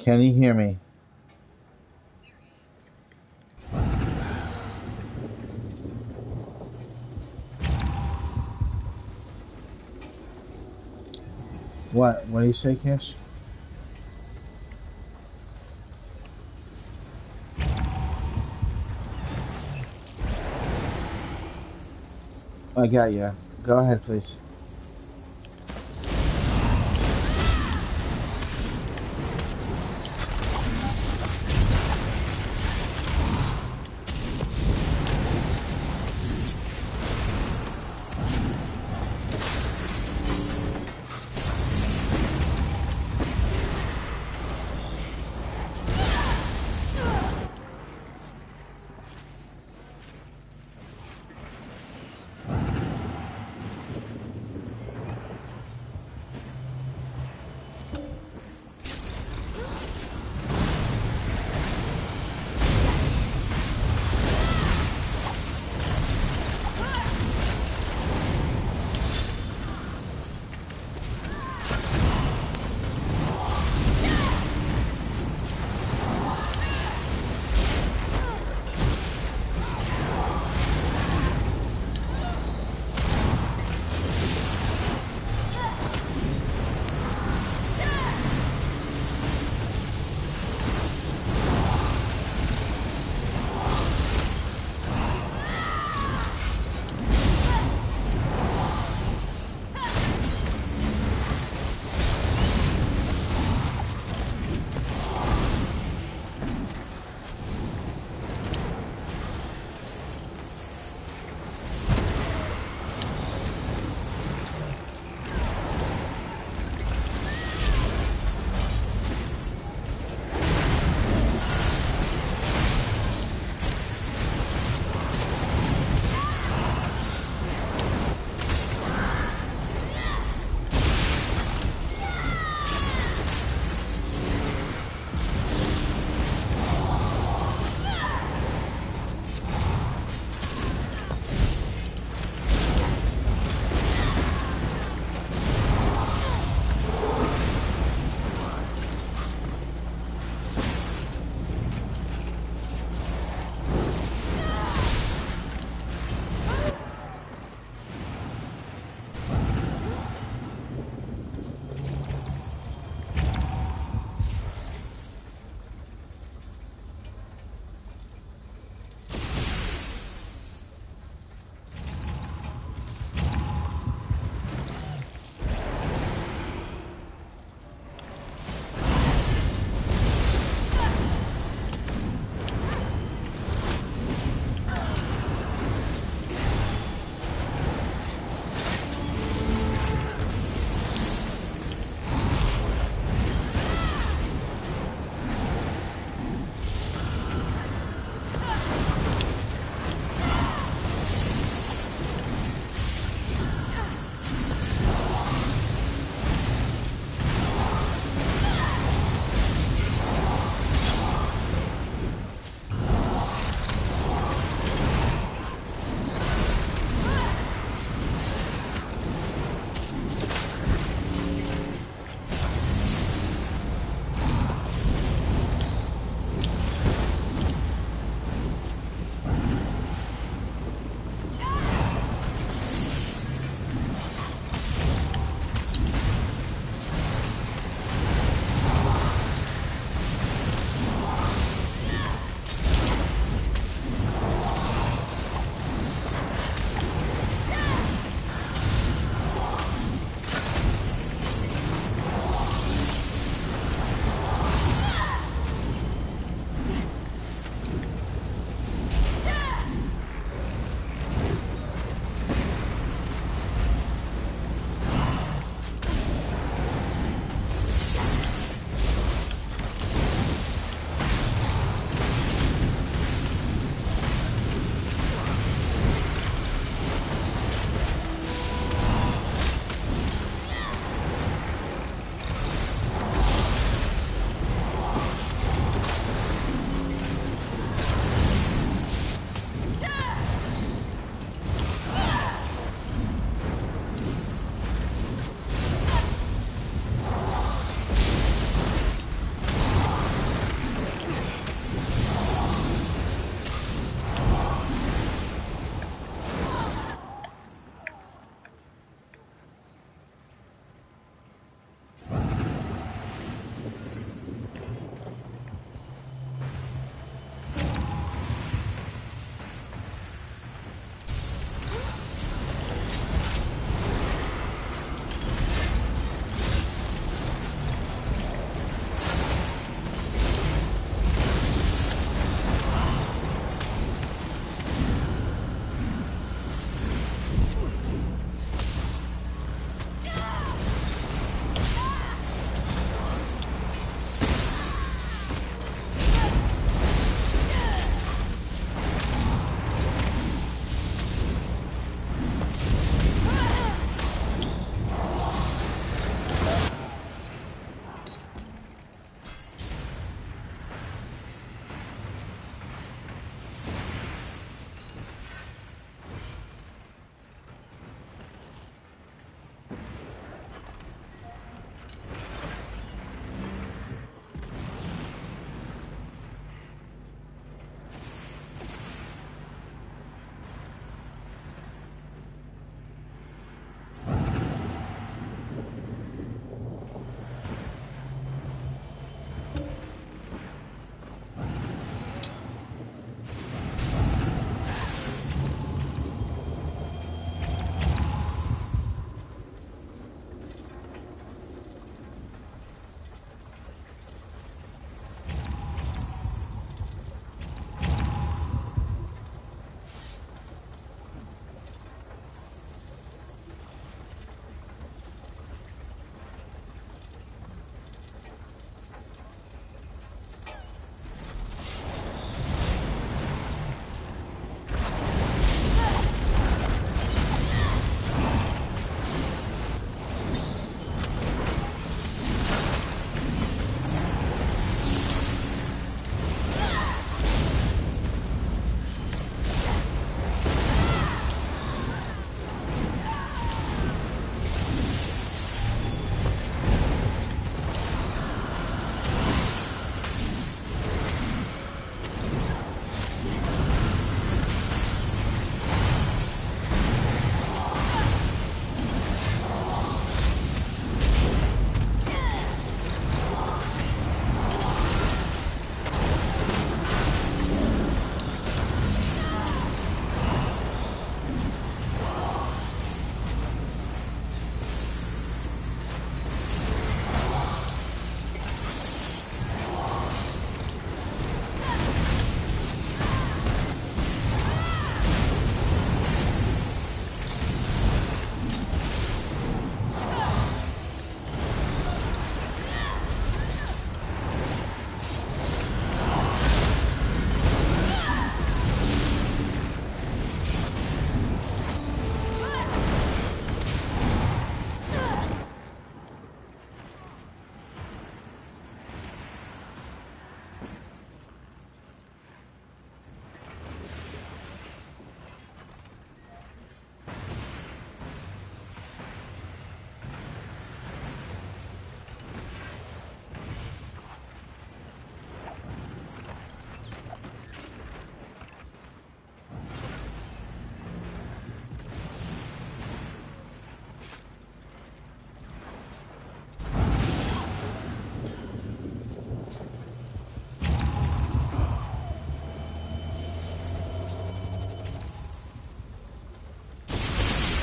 Can you hear me? What? What do you say, Cash? I got you. Go ahead, please.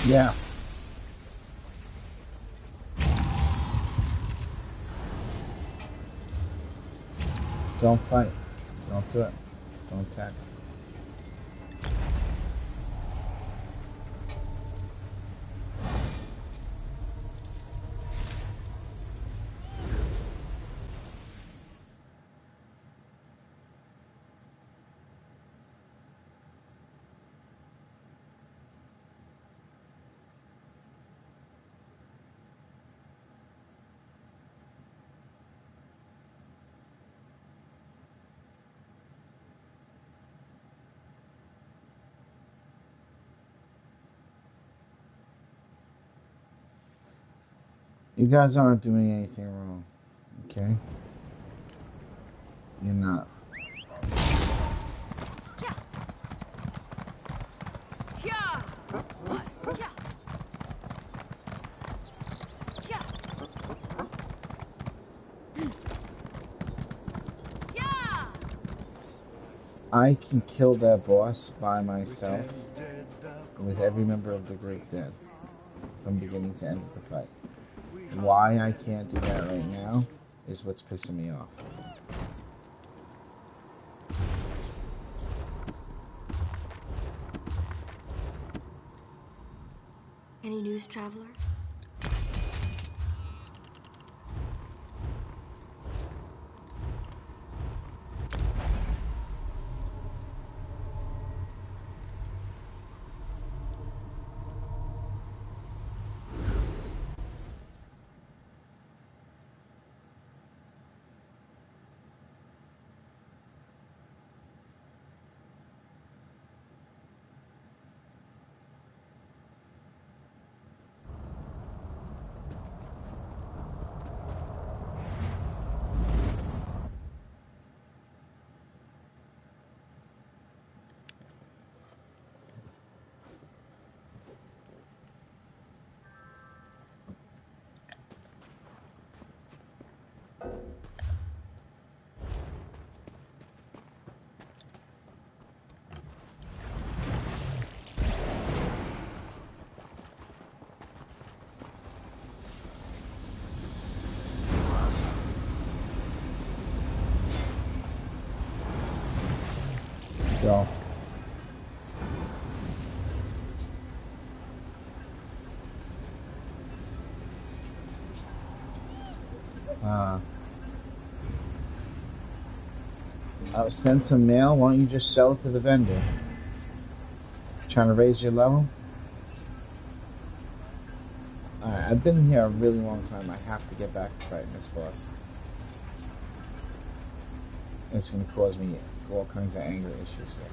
Yeah. Don't fight. Don't do it. Don't attack. You guys aren't doing anything wrong, okay? You're not. I can kill that boss by myself with every member of the group dead from beginning to end of the fight. Why I can't do that right now is what's pissing me off. Any news, traveler? Go. I'll send some mail. Why don't you just sell it to the vendor? Trying to raise your level? Alright, I've been here a really long time. I have to get back to fighting this boss. It's going to cause me all kinds of anger issues here.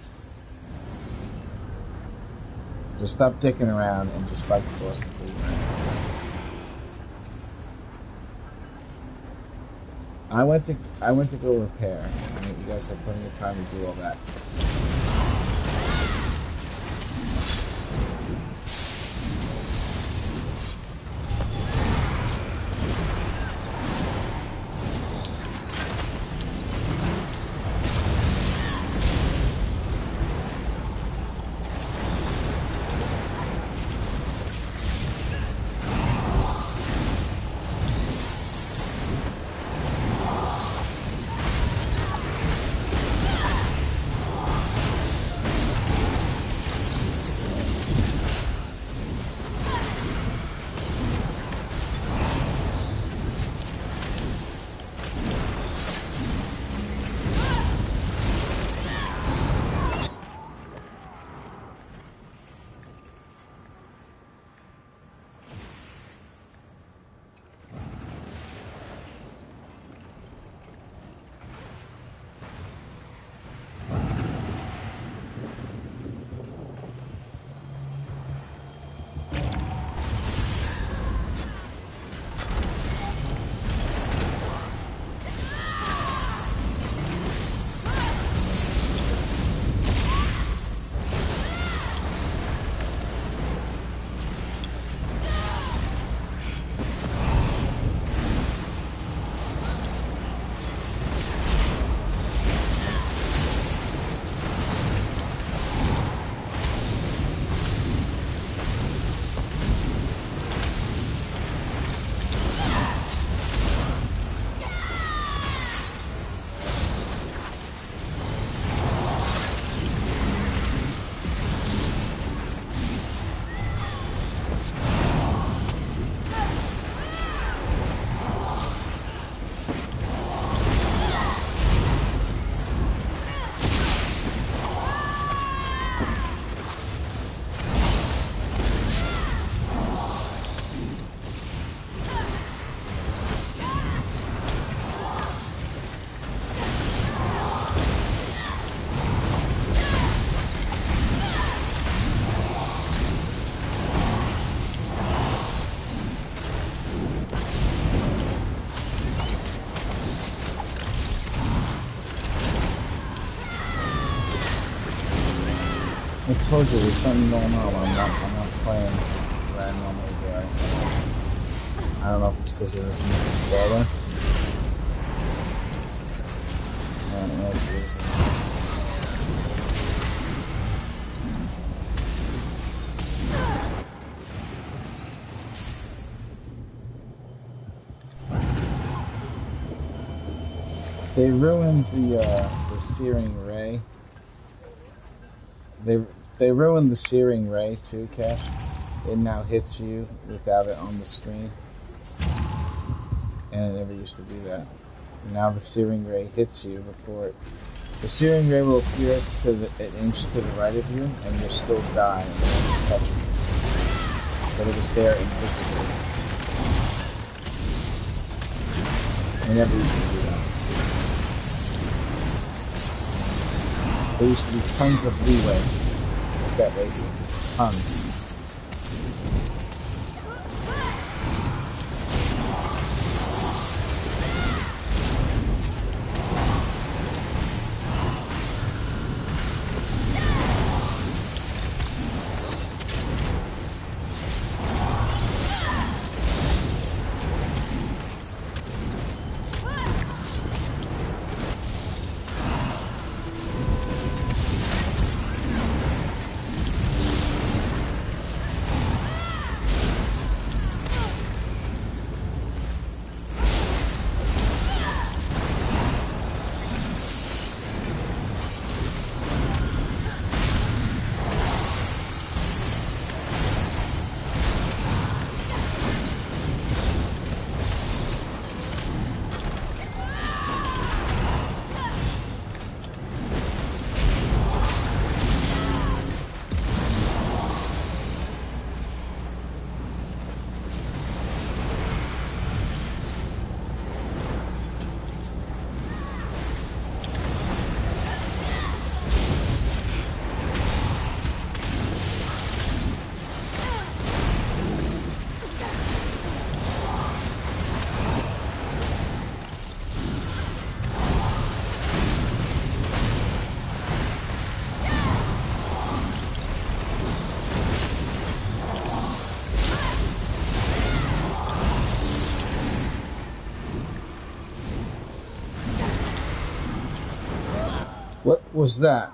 So stop dicking around and just fight the boss until you win. I went to go repair. I mean, you guys had plenty of time to do all that. I told you there's something going on. I'm not playing what I normally do. I don't know if it's because of this new controller. I don't know what the reason is. They ruined the searing ray. They ruined the searing ray too, Cash. It now hits you without it on the screen, and it never used to do that. Now the searing ray hits you before it. The searing ray will appear to an inch to the right of you, and you'll still die and it won't touch you. But it was there invisibly. It never used to do that. There used to be tons of leeway with that racing. Tons. What was that?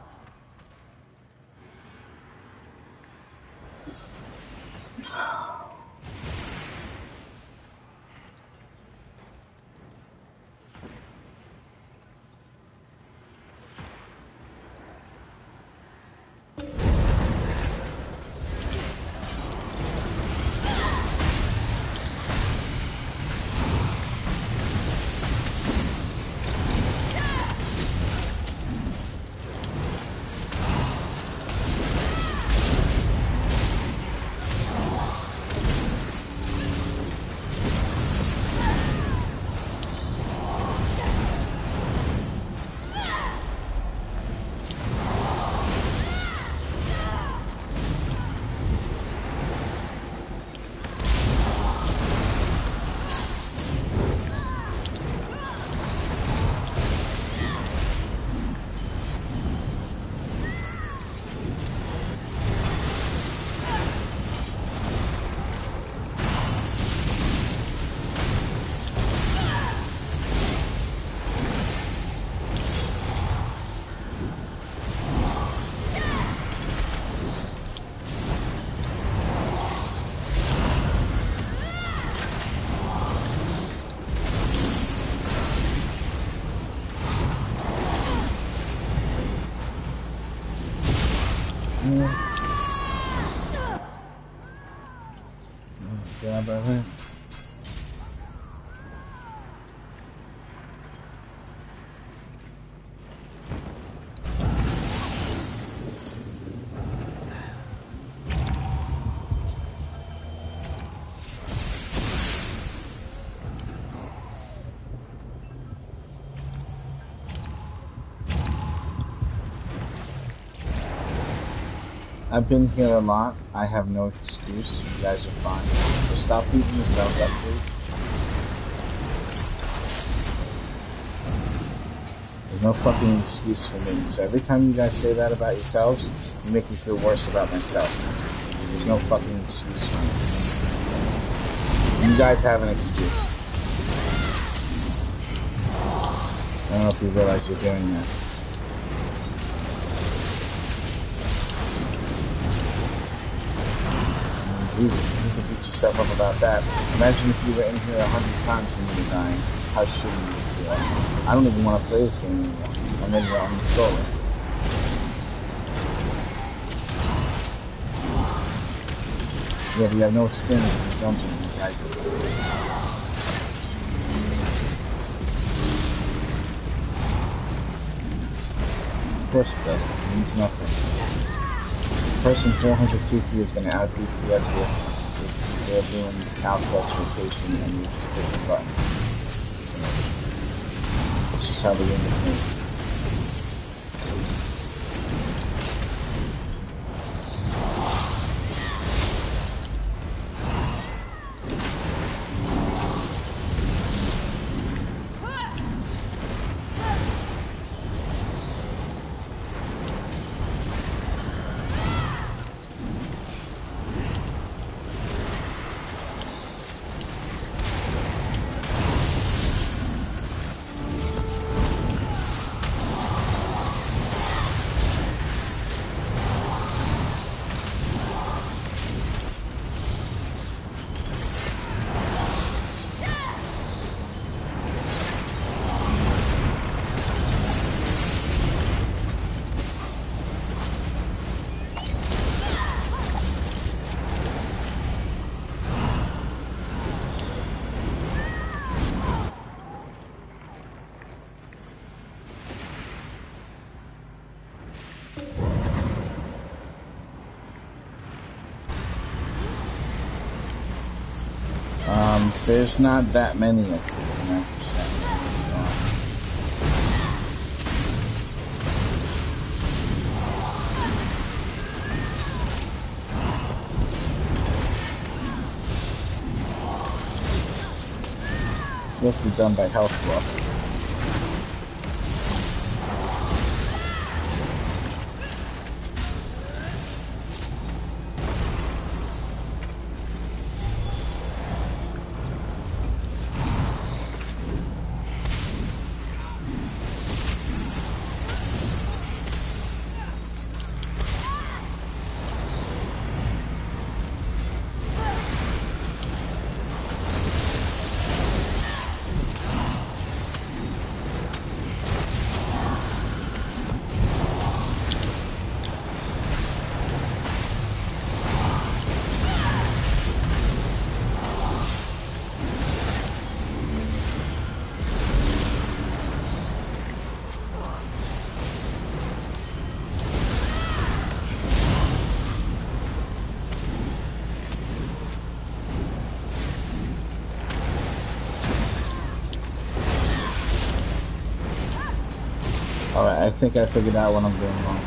I've been here a lot. I have no excuse. You guys are fine. So stop beating yourselves up, please. There's no fucking excuse for me. So every time you guys say that about yourselves, you make me feel worse about myself. Because there's no fucking excuse for me. You guys have an excuse. I don't know if you realize you're doing that. Jesus, you can beat yourself up about that. Imagine if you were in here 100 times and you were dying. How shitty you would feel. I don't even want to play this game anymore. I'm ready to uninstall it. Yeah, but you have no experience in the dungeon like I do. Of course it doesn't. It means nothing. Person 400 CP is going to out DPS you if they're doing out plus rotation and you're just clicking buttons. That's just how the game is made. There's not that many at 69%. It's gone. It's supposed to be done by health loss. Alright, I think I figured out what I'm doing wrong.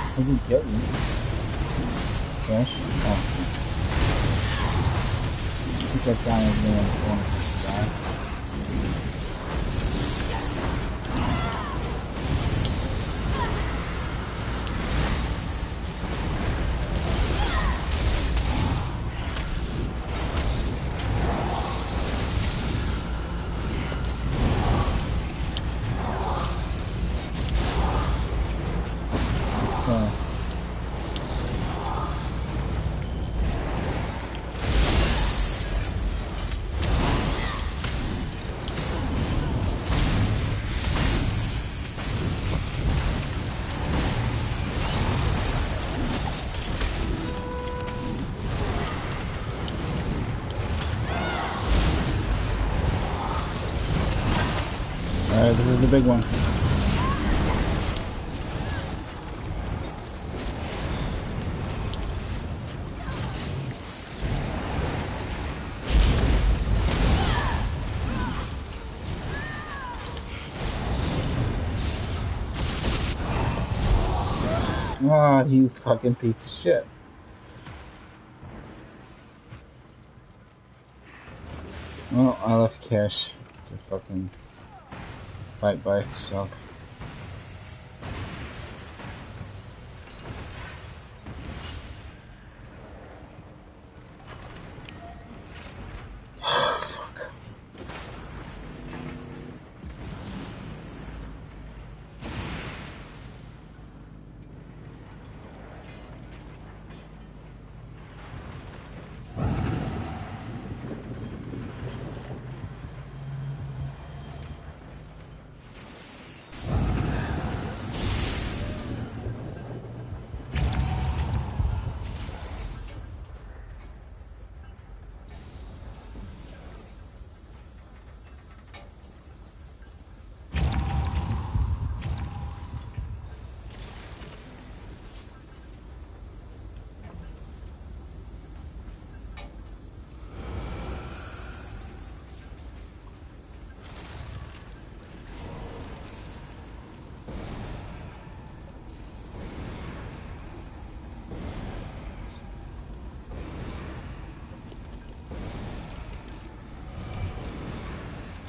I didn't get you. Fresh? Oh. I think that guy is in the corner of this guy. Alright, this is the big one. Ah, you fucking piece of shit. Well, I left Cash to fucking fight by himself. Fuck.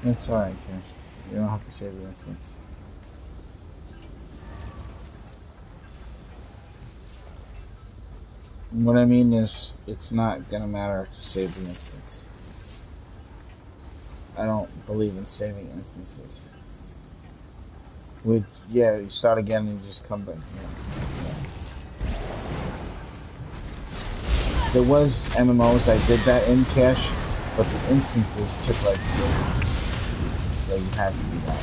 It's alright, Cash. You don't have to save the instance. What I mean is, it's not gonna matter to save the instance. I don't believe in saving instances. Yeah, you start again and you just come back. Yeah. There was MMOs I did that in Cash, but the instances took like days. So you have to do that.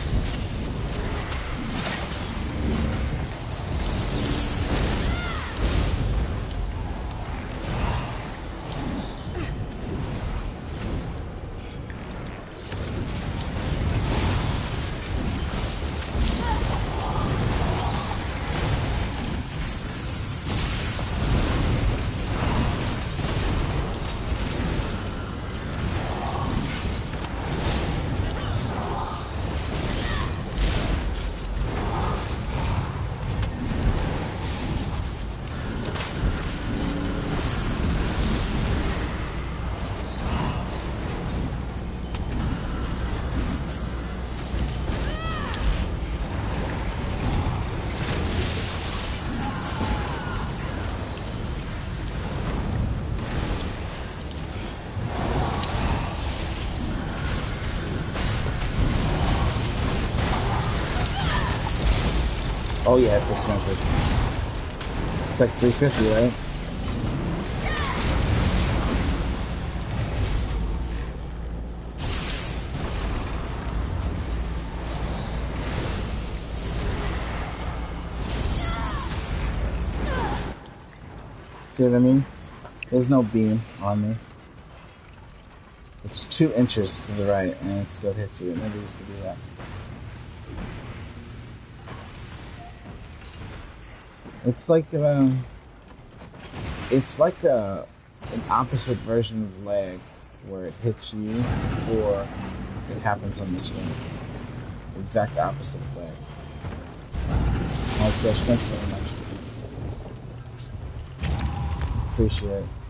Oh yeah, it's expensive. It's like $350, right? See what I mean? There's no beam on me. It's 2 inches to the right and it still hits you. It never used to do that. It's like an opposite version of lag, where it hits you or it happens on the screen. Exact opposite of lag. Okay, thanks very much. Appreciate it.